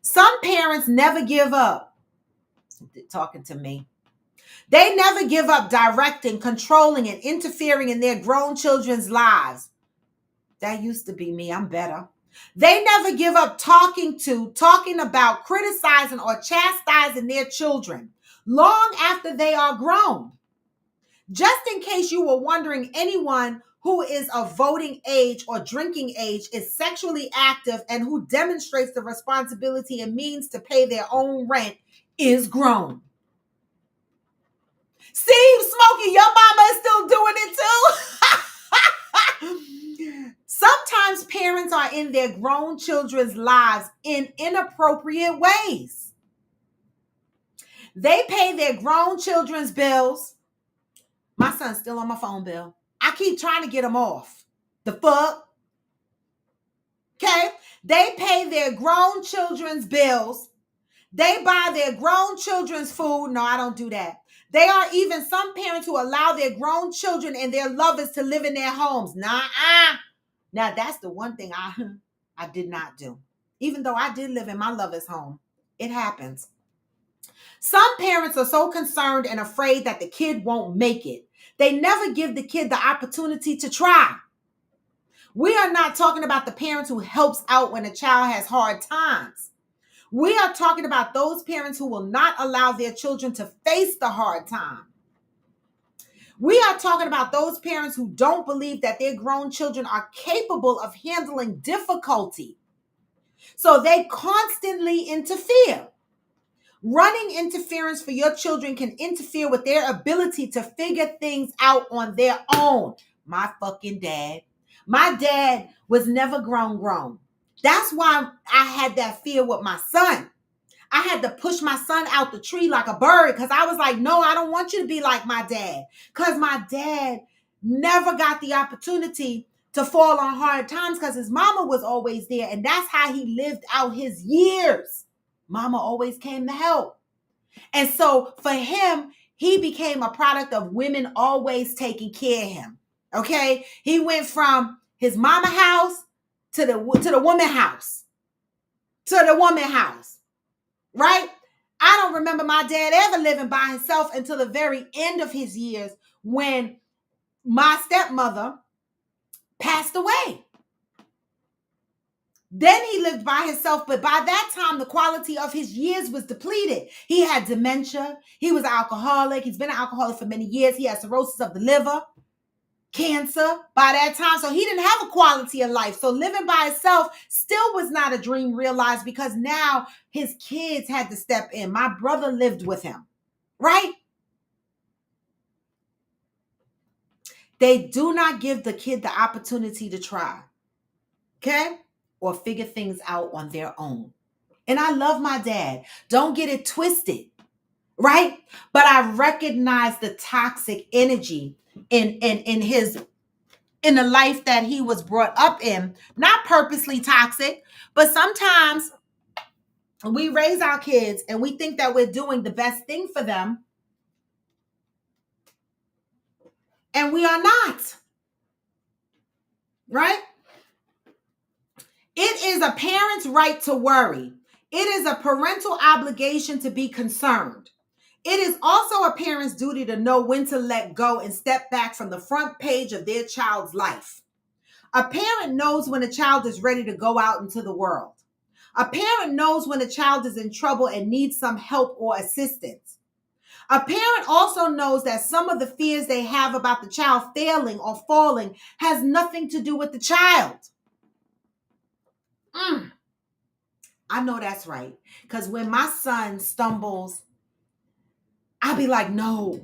Some parents never give up. Talking to me. They never give up directing, controlling, and interfering in their grown children's lives. That used to be me. I'm better. They never give up talking about, criticizing, or chastising their children long after they are grown. Just in case you were wondering, anyone who is of voting age or drinking age is sexually active and who demonstrates the responsibility and means to pay their own rent is grown. See, Smokey, your mama is still doing it too. Sometimes parents are in their grown children's lives in inappropriate ways. They pay their grown children's bills. My son's still on my phone bill. I keep trying to get him off. The fuck? Okay? They pay their grown children's bills. They buy their grown children's food. No, I don't do that. There are even some parents who allow their grown children and their lovers to live in their homes. Nah. Now, that's the one thing I did not do. Even though I did live in my lover's home. It happens. Some parents are so concerned and afraid that the kid won't make it. They never give the kid the opportunity to try. We are not talking about the parents who helps out when a child has hard times. We are talking about those parents who will not allow their children to face the hard time. We are talking about those parents who don't believe that their grown children are capable of handling difficulty. So they constantly interfere. Running interference for your children can interfere with their ability to figure things out on their own. My fucking dad. My dad was never grown. That's why I had that fear with my son. I had to push my son out the tree like a bird because I was like, no, I don't want you to be like my dad. Because my dad never got the opportunity to fall on hard times because his mama was always there. And that's how he lived out his years. Mama always came to help. And so for him, he became a product of women always taking care of him. Okay? He went from his mama house to the woman house. To the woman house. Right? I don't remember my dad ever living by himself until the very end of his years when my stepmother passed away. Then he lived by himself, but by that time, the quality of his years was depleted. He had dementia. He was an alcoholic. He's been an alcoholic for many years. He had cirrhosis of the liver, cancer by that time. So he didn't have a quality of life. So living by himself still was not a dream realized because now his kids had to step in. My brother lived with him, right? They do not give the kid the opportunity to try, okay? Or figure things out on their own. And I love my dad. Don't get it twisted, right? But I recognize the toxic energy in the life that he was brought up in. Not purposely toxic, but sometimes we raise our kids and we think that we're doing the best thing for them. And we are not, right? It is a parent's right to worry. It is a parental obligation to be concerned. It is also a parent's duty to know when to let go and step back from the front page of their child's life. A parent knows when a child is ready to go out into the world. A parent knows when a child is in trouble and needs some help or assistance. A parent also knows that some of the fears they have about the child failing or falling has nothing to do with the child. I know that's right. Because when my son stumbles, I'll be like, no,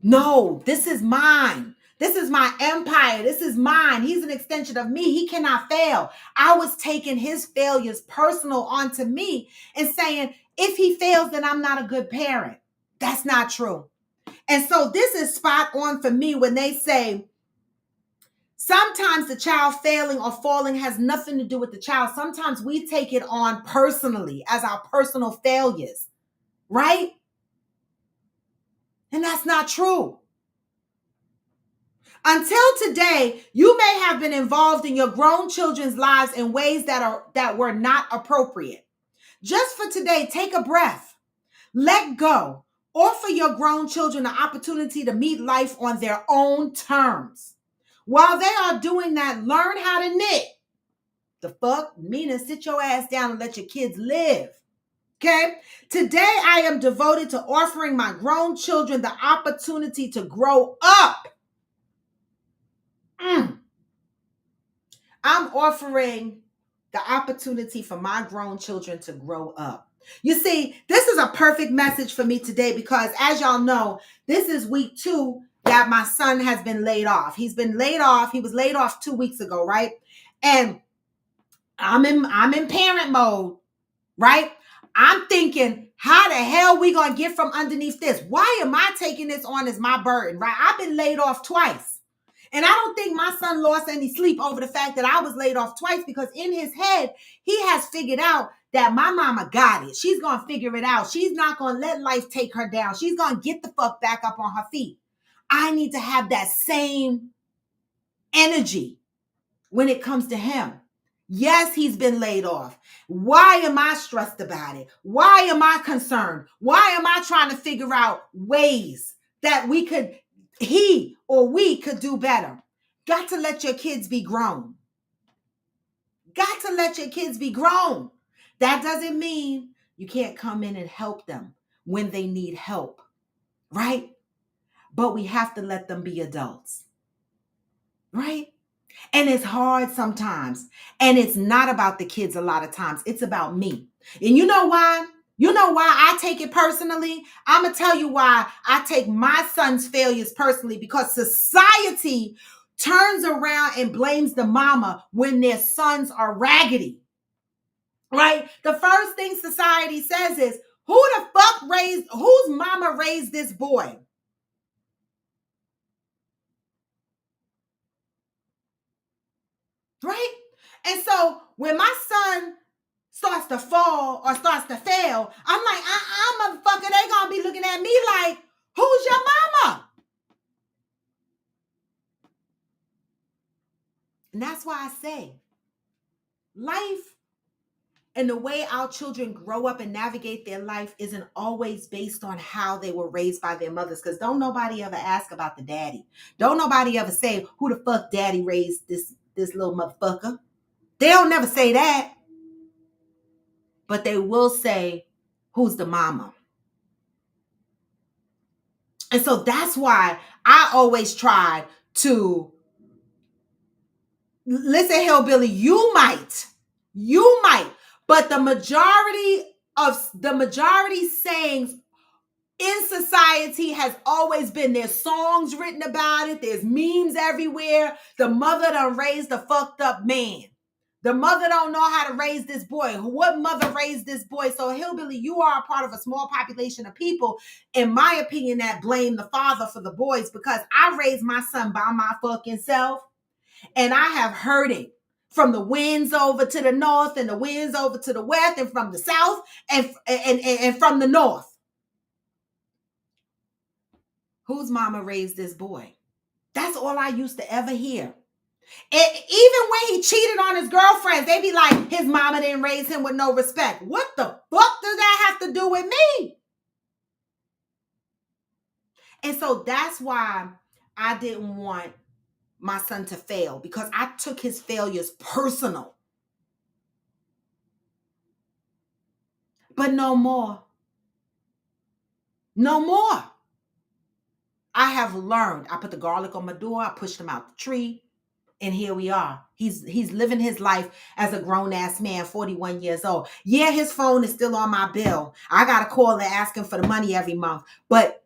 No, this is mine. This is my empire. This is mine. He's an extension of me. He cannot fail. I was taking his failures personal onto me and saying, if he fails, then I'm not a good parent. That's not true. And so this is spot on for me when they say, sometimes the child failing or falling has nothing to do with the child. Sometimes we take it on personally as our personal failures, right? And that's not true. Until today, you may have been involved in your grown children's lives in ways that were not appropriate. Just for today, take a breath. Let go. Offer your grown children the opportunity to meet life on their own terms. While they are doing that, learn how to knit. The fuck? Meaning sit your ass down and let your kids live. Okay? Today, I am devoted to offering my grown children the opportunity to grow up. I'm offering the opportunity for my grown children to grow up. You see, this is a perfect message for me today because, as y'all know, this is week 2 that my son has been laid off. He's been laid off. He was laid off 2 weeks ago, right? And I'm in parent mode, right? I'm thinking, how the hell we gonna get from underneath this? Why am I taking this on as my burden, right? I've been laid off twice. And I don't think my son lost any sleep over the fact that I was laid off twice, because in his head, he has figured out that my mama got it. She's going to figure it out. She's not going to let life take her down. She's going to get the fuck back up on her feet. I need to have that same energy when it comes to him. Yes, he's been laid off. Why am I stressed about it? Why am I concerned? Why am I trying to figure out ways that he or we could do better? Got to let your kids be grown. Got to let your kids be grown. That doesn't mean you can't come in and help them when they need help, right? But we have to let them be adults, right? And it's hard sometimes. And it's not about the kids a lot of times. It's about me. And you know why? You know why I take it personally? I'm going to tell you why I take my son's failures personally, because society turns around and blames the mama when their sons are raggedy, right? The first thing society says is, whose mama raised this boy? Right? And so when my son starts to fall or starts to fail, I'm like, motherfucker, they gonna be looking at me like, who's your mama? And that's why I say, life and the way our children grow up and navigate their life isn't always based on how they were raised by their mothers. Because don't nobody ever ask about the daddy. Don't nobody ever say, who the fuck daddy raised this little motherfucker? They don't never say that. But they will say, who's the mama? And so that's why I always try to listen, Hillbilly, you might, but the majority sayings in society has always been, there's songs written about it. There's memes everywhere. The mother done raised a fucked up man. The mother don't know how to raise this boy. What mother raised this boy? So Hillbilly, you are a part of a small population of people, in my opinion, that blame the father for the boys, because I raised my son by my fucking self. And I have heard it from the winds over to the north and the winds over to the west and from the south and from the north. Whose mama raised this boy? That's all I used to ever hear. Even when he cheated on his girlfriends, they be like, his mama didn't raise him with no respect. What the fuck does that have to do with me? And so that's why I didn't want my son to fail, because I took his failures personal. But no more. No more. I have learned. I put the garlic on my door. I pushed him out the tree. And here we are. He's living his life as a grown-ass man, 41 years old. Yeah, his phone is still on my bill. I got to call and ask him for the money every month. But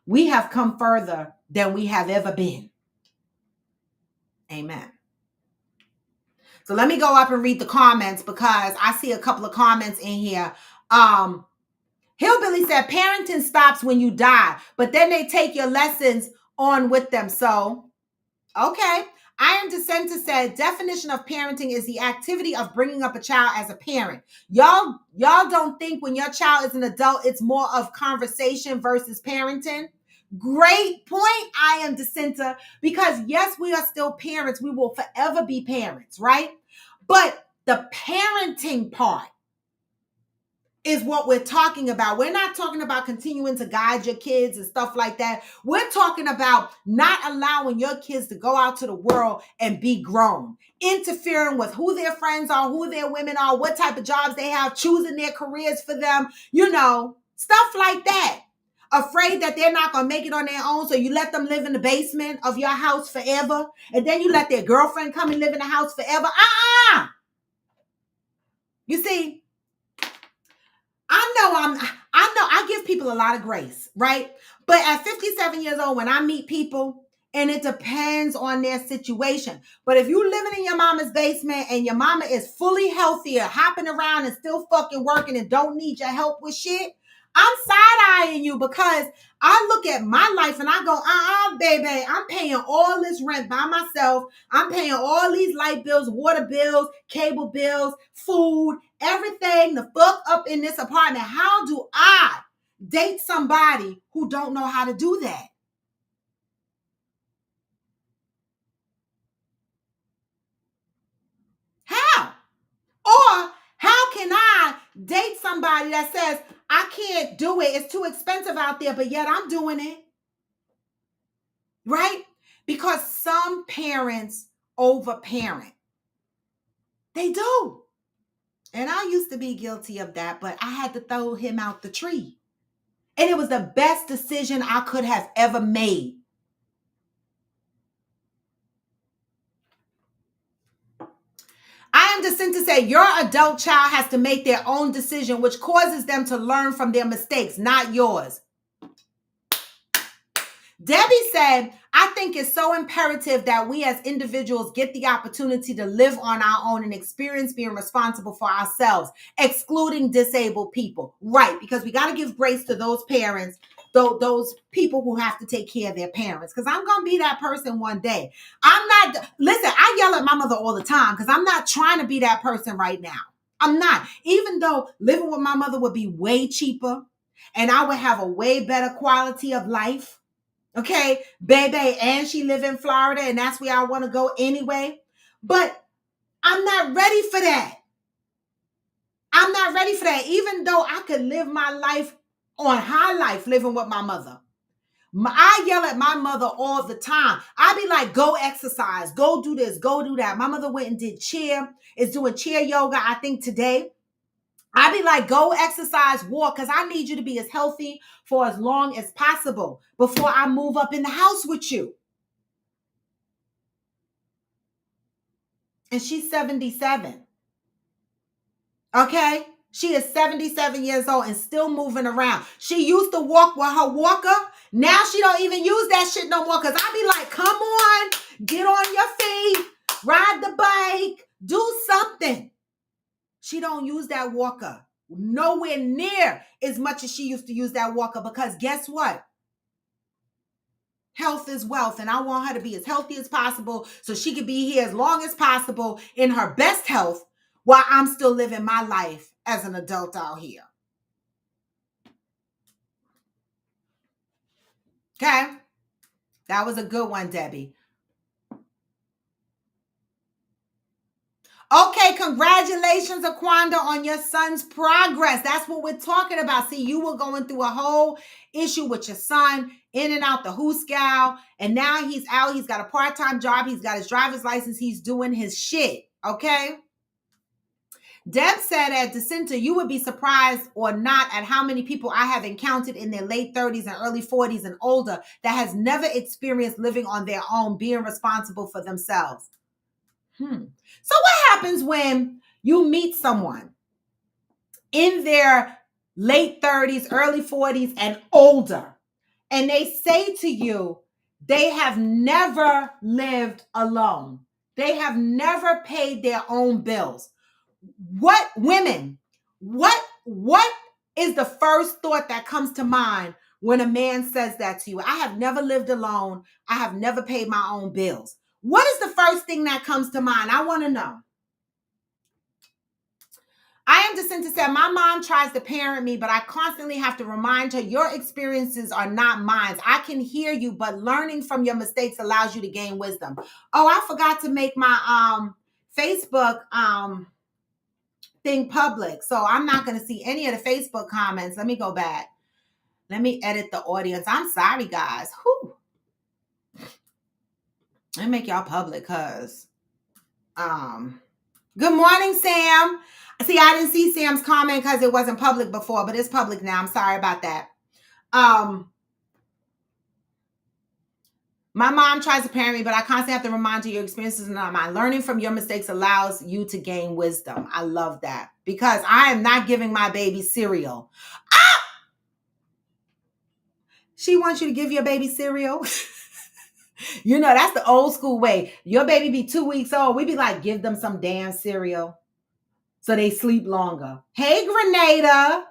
we have come further than we have ever been. Amen. So let me go up and read the comments because I see a couple of comments in here. Hillbilly said, parenting stops when you die, but then they take your lessons on with them. So, okay. Iron Dissenter said, definition of parenting is the activity of bringing up a child as a parent. Y'all don't think when your child is an adult, it's more of conversation versus parenting? Great point, Iron Dissenter, because yes, we are still parents. We will forever be parents, right? But the parenting part is what we're talking about. We're not talking about continuing to guide your kids and stuff like that. We're talking about not allowing your kids to go out to the world and be grown, interfering with who their friends are, who their women are, what type of jobs they have, choosing their careers for them, stuff like that. Afraid that they're not going to make it on their own, so you let them live in the basement of your house forever, and then you let their girlfriend come and live in the house forever. You see, I give people a lot of grace, right? But at 57 years old, when I meet people, and it depends on their situation. But if you living in your mama's basement and your mama is fully healthy or hopping around and still fucking working and don't need your help with shit, I'm side-eyeing you because I look at my life and I go, baby, I'm paying all this rent by myself. I'm paying all these light bills, water bills, cable bills, food, everything the fuck up in this apartment. How do I date somebody who don't know how to do that? How? Or how can I date somebody that says, I can't do it, it's too expensive out there, but yet I'm doing it? Right? Because some parents overparent. They do. And I used to be guilty of that, but I had to throw him out the tree. And it was the best decision I could have ever made. I am destined to say your adult child has to make their own decision, which causes them to learn from their mistakes, not yours. Debbie said, I think it's so imperative that we as individuals get the opportunity to live on our own and experience being responsible for ourselves, excluding disabled people. Right, because we got to give grace to those parents, those people who have to take care of their parents, because I'm going to be that person one day. Listen, I yell at my mother all the time because I'm not trying to be that person right now. I'm not. Even though living with my mother would be way cheaper and I would have a way better quality of life. Okay, baby, and she live in Florida, and that's where I want to go anyway. But I'm not ready for that. I'm not ready for that, even though I could live my life on high life living with my mother. I yell at my mother all the time. I be like, go exercise, go do this, go do that. My mother went and did is doing chair yoga, I think today. I be like, go exercise, walk, because I need you to be as healthy for as long as possible before I move up in the house with you. And she's 77. Okay? She is 77 years old and still moving around. She used to walk with her walker. Now she don't even use that shit no more, because I be like, come on, get on your feet, ride the bike, do something. She don't use that walker nowhere near as much as she used to use that walker, because guess what? Health is wealth, and I want her to be as healthy as possible so she can be here as long as possible in her best health while I'm still living my life as an adult out here. Okay? That was a good one, Debbie. Okay, congratulations, Aquanda, on your son's progress. That's what we're talking about. See, you were going through a whole issue with your son, in and out the hooscow, and now he's out. He's got a part-time job. He's got his driver's license. He's doing his shit, okay? Deb said at Dissenter, you would be surprised or not at how many people I have encountered in their late 30s and early 40s and older that has never experienced living on their own, being responsible for themselves. So what happens when you meet someone in their late 30s, early 40s, and older, and they say to you, they have never lived alone. They have never paid their own bills. What women, what is the first thought that comes to mind when a man says that to you? I have never lived alone. I have never paid my own bills. What is the first thing that comes to mind? I want to know. I am Jacinta said, my mom tries to parent me, but I constantly have to remind her your experiences are not mine. I can hear you, but learning from your mistakes allows you to gain wisdom. Oh, I forgot to make my Facebook thing public. So I'm not going to see any of the Facebook comments. Let me go back. Let me edit the audience. I'm sorry, guys. Whew. Let me make y'all public because good morning, Sam. See, I didn't see Sam's comment because it wasn't public before, but it's public now. I'm sorry about that. My mom tries to parent me, but I constantly have to remind her your experiences are not mine. Learning from your mistakes allows you to gain wisdom. I love that because I am not giving my baby cereal. Ah! She wants you to give your baby cereal. You know, that's the old school way. Your baby be 2 weeks old. We be like, give them some damn cereal so they sleep longer. Hey, Grenada.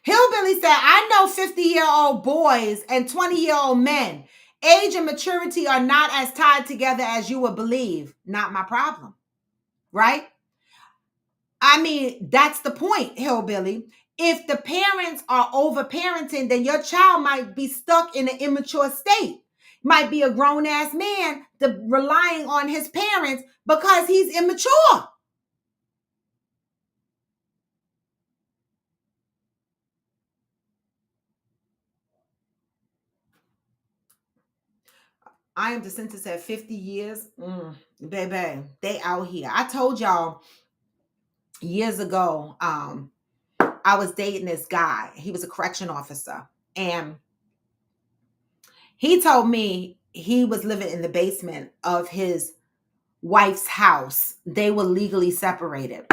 Hillbilly said, I know 50-year-old boys and 20-year-old men. Age and maturity are not as tied together as you would believe. Not my problem, right? I mean, that's the point, Hillbilly. If the parents are over-parenting, then your child might be stuck in an immature state. Might be a grown-ass man relying on his parents because he's immature. I am Jacinta said 50 years. Baby, they out here. I told y'all years ago, I was dating this guy. He was a correction officer. And he told me he was living in the basement of his wife's house. They were legally separated.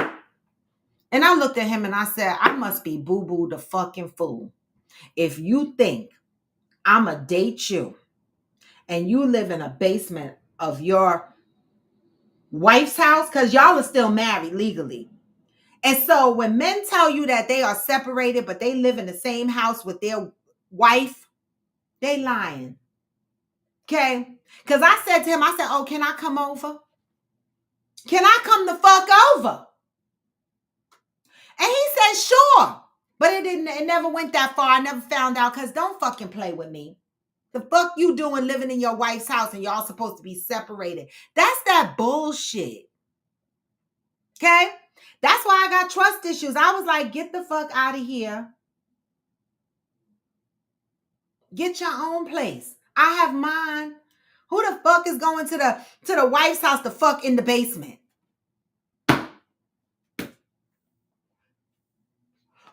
And I looked at him and I said, I must be boo-boo the fucking fool. If you think I'ma date you and you live in a basement of your wife's house, because y'all are still married legally. And so when men tell you that they are separated, but they live in the same house with their wife, they lying. Okay? Because I said to him, I said, oh, can I come over? Can I come the fuck over? And he said, sure. But it never went that far. I never found out because don't fucking play with me. The fuck you doing living in your wife's house and y'all supposed to be separated? That's that bullshit. Okay? That's why I got trust issues. I was like, get the fuck out of here. Get your own place. I have mine. Who the fuck is going to the wife's house to fuck in the basement?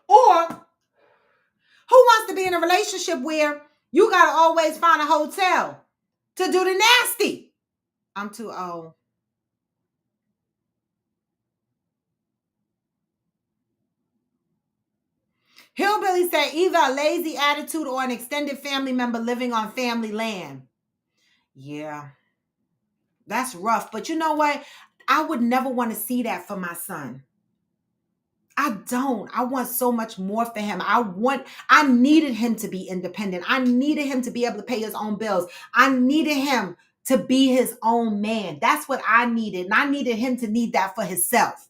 Or who wants to be in a relationship where you got to always find a hotel to do the nasty? I'm too old. Hillbilly said either a lazy attitude or an extended family member living on family land. Yeah, that's rough. But you know what? I would never want to see that for my son. I don't. I want so much more for him. I needed him to be independent. I needed him to be able to pay his own bills. I needed him to be his own man. That's what I needed. And I needed him to need that for himself.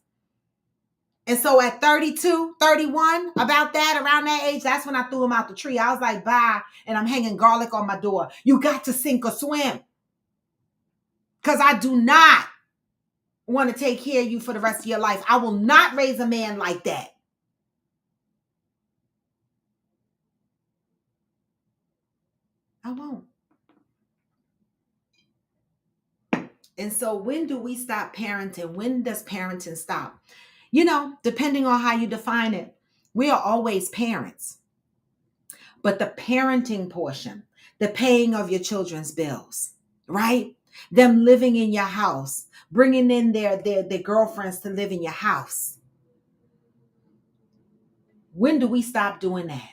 And so at 32, 31, about that, around that age, that's when I threw him out the tree. I was like, bye. And I'm hanging garlic on my door. You got to sink or swim. Because I do not want to take care of you for the rest of your life. I will not raise a man like that. I won't. And so when do we stop parenting? When does parenting stop? You know, depending on how you define it, we are always parents. But the parenting portion, the paying of your children's bills, right? them living in your house, bringing in their girlfriends to live in your house. When do we stop doing that?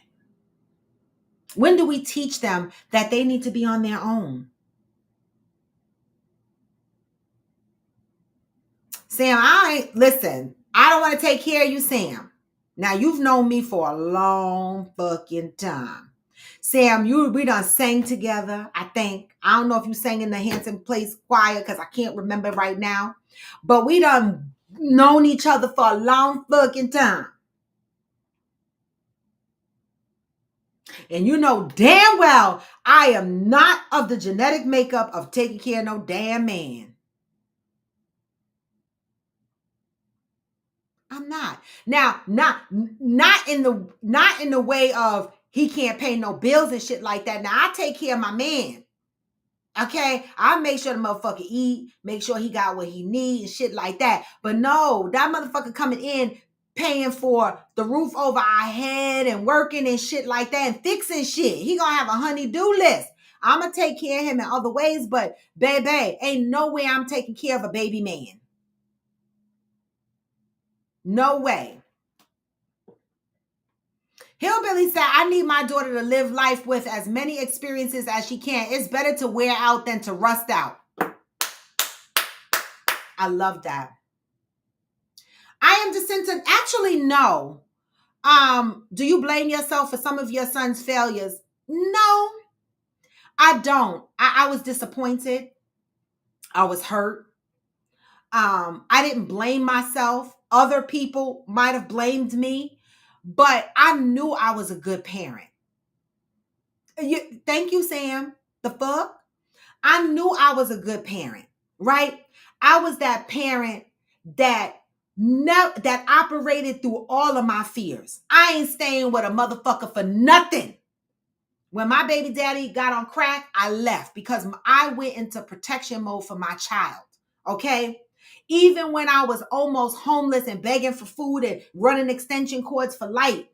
When do we teach them that they need to be on their own? Sam, listen, I don't want to take care of you, Sam. Now, you've known me for a long fucking time. Sam, we done sang together, I think. I don't know if you sang in the Hanson Place choir because I can't remember right now. But we done known each other for a long fucking time. And you know damn well I am not of the genetic makeup of taking care of no damn man. I'm not. Now, not in the way of he can't pay no bills and shit like that. Now, I take care of my man. Okay? I make sure the motherfucker eat, make sure he got what he needs and shit like that. But no, that motherfucker coming in paying for the roof over our head and working and shit like that and fixing shit. He gonna have a honey-do list. I'm gonna take care of him in other ways, but baby, ain't no way I'm taking care of a baby man. No way. Hillbilly said, I need my daughter to live life with as many experiences as she can. It's better to wear out than to rust out. I love that. I am Jacinta. Actually, no. Do you blame yourself for some of your son's failures? No, I don't. I was disappointed. I was hurt. I didn't blame myself. Other people might have blamed me, but I knew I was a good parent. Thank you, Sam. The fuck? I knew I was a good parent, right? I was that parent that operated through all of my fears. I ain't staying with a motherfucker for nothing. When my baby daddy got on crack, I left because I went into protection mode for my child, okay? Even when I was almost homeless and begging for food and running extension cords for light,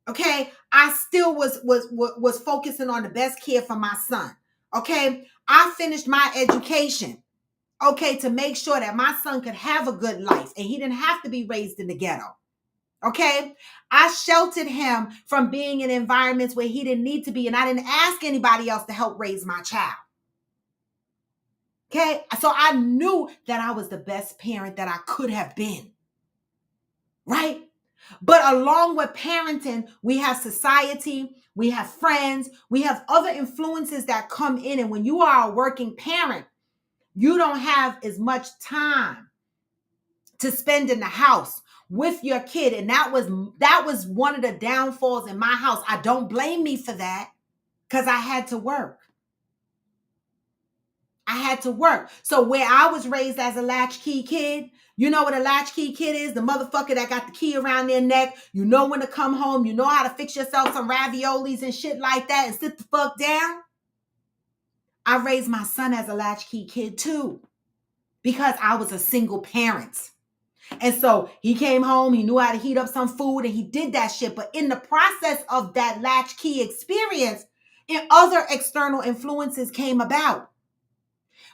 okay? I still was focusing on the best care for my son, okay? I finished my education, okay, to make sure that my son could have a good life and he didn't have to be raised in the ghetto. Okay, I sheltered him from being in environments where he didn't need to be, and I didn't ask anybody else to help raise my child. Okay, so I knew that I was the best parent that I could have been, right? But along with parenting, we have society, we have friends, we have other influences that come in, and when you are a working parent, you don't have as much time to spend in the house with your kid. And that was one of the downfalls in my house. I don't blame me for that because I had to work. I had to work. So where I was raised as a latchkey kid, you know what a latchkey kid is? The motherfucker that got the key around their neck. You know when to come home. You know how to fix yourself some raviolis and shit like that and sit the fuck down. I raised my son as a latchkey kid too because I was a single parent. And so he came home, he knew how to heat up some food and he did that shit. But in the process of that latchkey experience, other external influences came about.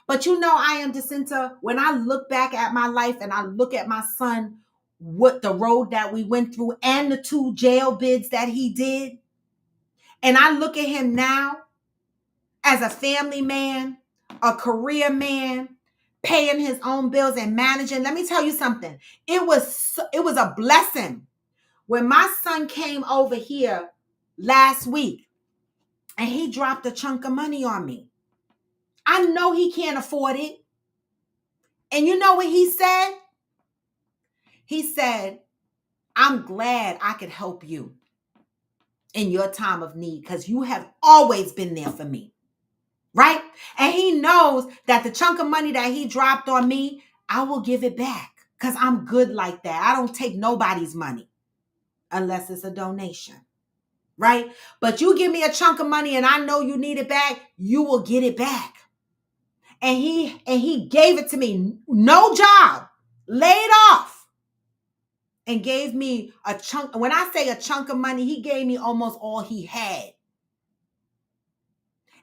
But you know, I am Jacinta, when I look back at my life and I look at my son, what the road that we went through and the 2 jail bids that he did, and I look at him now as a family man, a career man, paying his own bills and managing. Let me tell you something. It was a blessing when my son came over here last week and he dropped a chunk of money on me. I know he can't afford it. And you know what he said? He said, I'm glad I could help you in your time of need because you have always been there for me. Right? And he knows that the chunk of money that he dropped on me, I will give it back because I'm good like that. I don't take nobody's money unless it's a donation. Right? But you give me a chunk of money and I know you need it back, you will get it back. And he gave it to me. No job. Laid off. And gave me a chunk. When I say a chunk of money, he gave me almost all he had.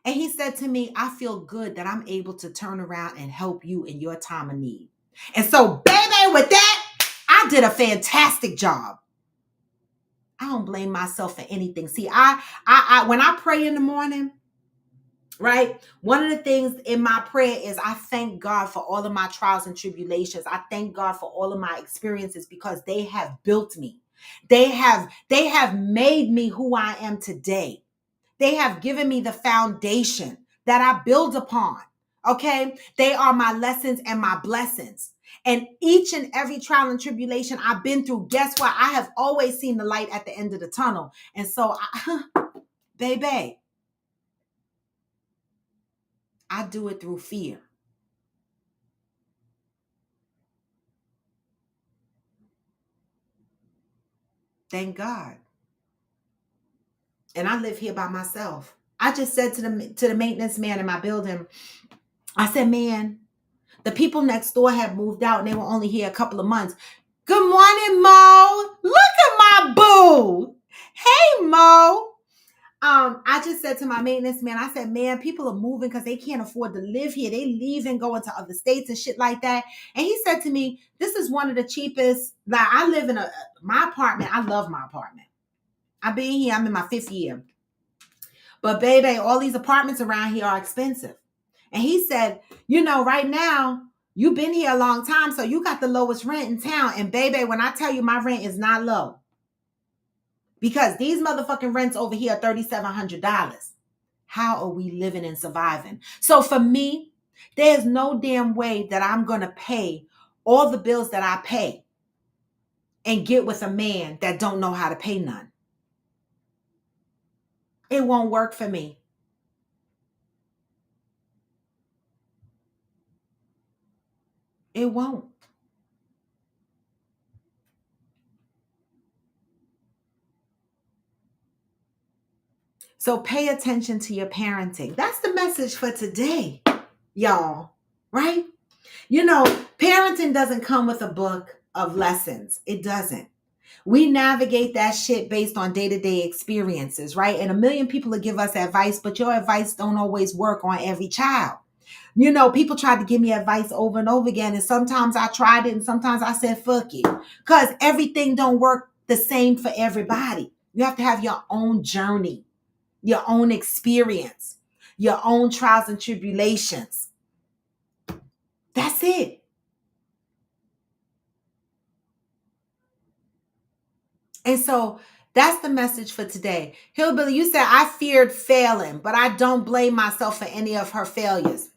And he said to me, I feel good that I'm able to turn around and help you in your time of need. And so, baby, with that, I did a fantastic job. I don't blame myself for anything. See, I when I pray in the morning, right? One of the things in my prayer is I thank God for all of my trials and tribulations. I thank God for all of my experiences because they have built me. They have made me who I am today. They have given me the foundation that I build upon. Okay? They are my lessons and my blessings. And each and every trial and tribulation I've been through, guess what? I have always seen the light at the end of the tunnel. And so, baby, I do it through fear. Thank God. And I live here by myself. I just said to the maintenance man in my building, I said, man, the people next door had moved out and they were only here a couple of months. Good morning, Mo. Look at my boo. Hey, Mo. I just said to my maintenance man, I said, man, people are moving because they can't afford to live here. They leave and go into other states and shit like that. And he said to me, this is one of the cheapest. Like, I live in my apartment. I love my apartment. I've been here. I'm in my 5th year. But baby, all these apartments around here are expensive. And he said, right now, you've been here a long time, so you got the lowest rent in town. And baby, when I tell you my rent is not low, because these motherfucking rents over here are $3,700. How are we living and surviving? So for me, there's no damn way that I'm going to pay all the bills that I pay and get with a man that don't know how to pay none. It won't work for me. It won't. So pay attention to your parenting. That's the message for today, y'all, right? Parenting doesn't come with a book of lessons. It doesn't. We navigate that shit based on day-to-day experiences, right? And a million people will give us advice, but your advice don't always work on every child. People tried to give me advice over and over again, and sometimes I tried it and sometimes I said, fuck it, because everything don't work the same for everybody. You have to have your own journey, your own experience, your own trials and tribulations. That's it. And so that's the message for today. Hillbilly, you said, I feared failing, but I don't blame myself for any of her failures.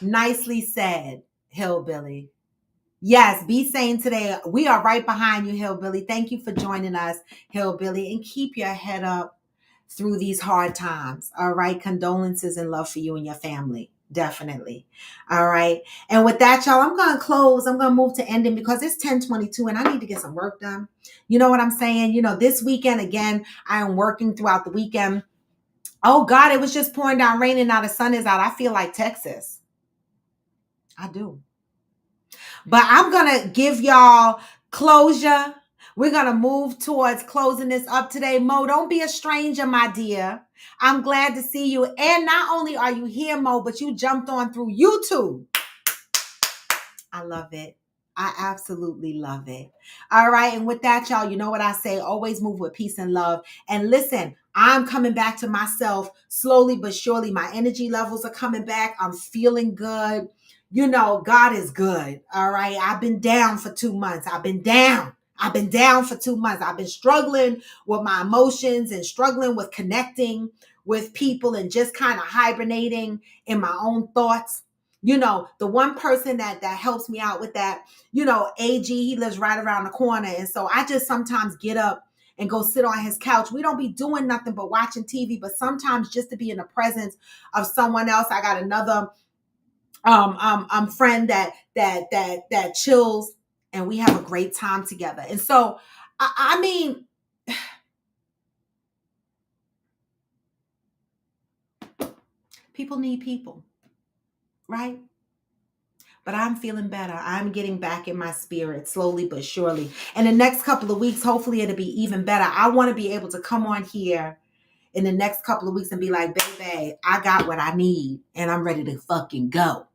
Nicely said, Hillbilly. Yes, be sane today. We are right behind you, Hillbilly. Thank you for joining us, Hillbilly, and keep your head up through these hard times. All right. Condolences and love for you and your family. Definitely. All right. And with that, y'all, I'm going to close. I'm going to move to ending because it's 10:22 and I need to get some work done. You know what I'm saying? This weekend, again, I am working throughout the weekend. Oh, God, it was just pouring down rain and now the sun is out. I feel like Texas. I do. But I'm going to give y'all closure. We're going to move towards closing this up today. Mo, don't be a stranger, my dear. I'm glad to see you. And not only are you here, Mo, but you jumped on through YouTube. I love it. I absolutely love it. All right. And with that, y'all, you know what I say, always move with peace and love. And listen, I'm coming back to myself slowly but surely. My energy levels are coming back. I'm feeling good. God is good. All right. I've been down for 2 months. I've been down for 2 months. I've been struggling with my emotions and struggling with connecting with people and just kind of hibernating in my own thoughts. The one person that helps me out with that, AG, he lives right around the corner. And so I just sometimes get up and go sit on his couch. We don't be doing nothing but watching TV, but sometimes just to be in the presence of someone else. I got another friend that chills and we have a great time together. And so I mean, people need people, right? But I'm feeling better. I'm getting back in my spirit slowly but surely. And the next couple of weeks, hopefully it'll be even better. I want to be able to come on here in the next couple of weeks and be like, baby, I got what I need and I'm ready to fucking go.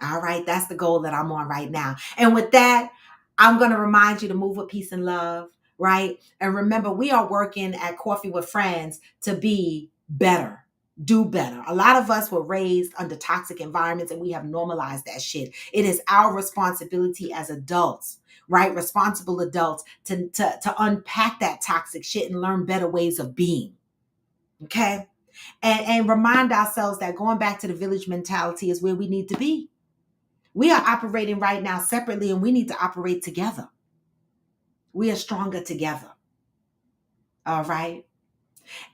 All right. That's the goal that I'm on right now. And with that, I'm going to remind you to move with peace and love, right? And remember, we are working at Coffee with Friends to be better, do better. A lot of us were raised under toxic environments and we have normalized that shit. It is our responsibility as adults, right? Responsible adults to unpack that toxic shit and learn better ways of being. Okay. And remind ourselves that going back to the village mentality is where we need to be. We are operating right now separately and we need to operate together. We are stronger together. All right.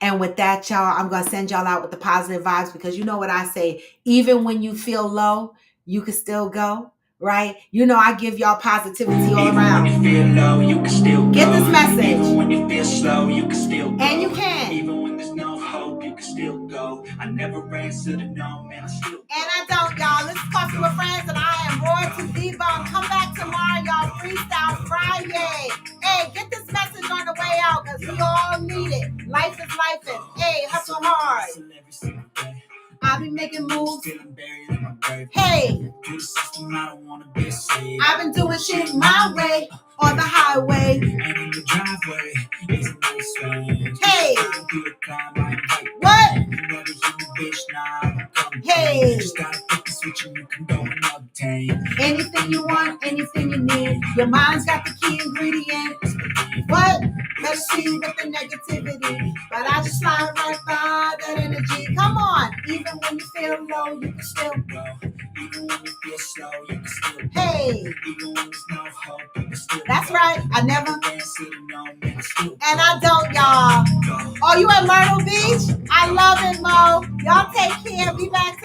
And with that, y'all, I'm going to send y'all out with the positive vibes because you know what I say, even when you feel low, you can still go. Right? You know, I give y'all positivity all around. Even when you feel low, you can still go. Get this message. Even when you feel slow, you can still go. And you can. Even when there's no hope, you can still go. I never answer to no, man, I still go. And I don't, y'all. This is Coffee with Friends, and I am Royalty D-Bone. Come back tomorrow, y'all. Freestyle Friday. Hey, get this message on the way out, because we all need it. Life is life. Hey, hustle hard. Every single day. I'll be making moves. Feeling buried in my grave. Hey. Through the system, I don't want to be a slave. I've been doing shit my way on the highway. And in the driveway is a nice way. Hey. Through the climb, I invite. What? You never hear me, bitch, nah, I don't come. Hey. Just gotta flip the switch and you can go and obtain anything you want, anything you need. Your mind's got the key ingredient. What? Let's see with the negativity. But I just slide right by that energy. Come on. Even when you feel low, you can still go. Even when you feel slow, you can still go. Hey. Even when there's no hope, you can still That's go. right. I never. Answer to no, man, I still And I don't, y'all. go. Oh, you at Myrtle Beach? I love it, Mo. Y'all take care. Be back.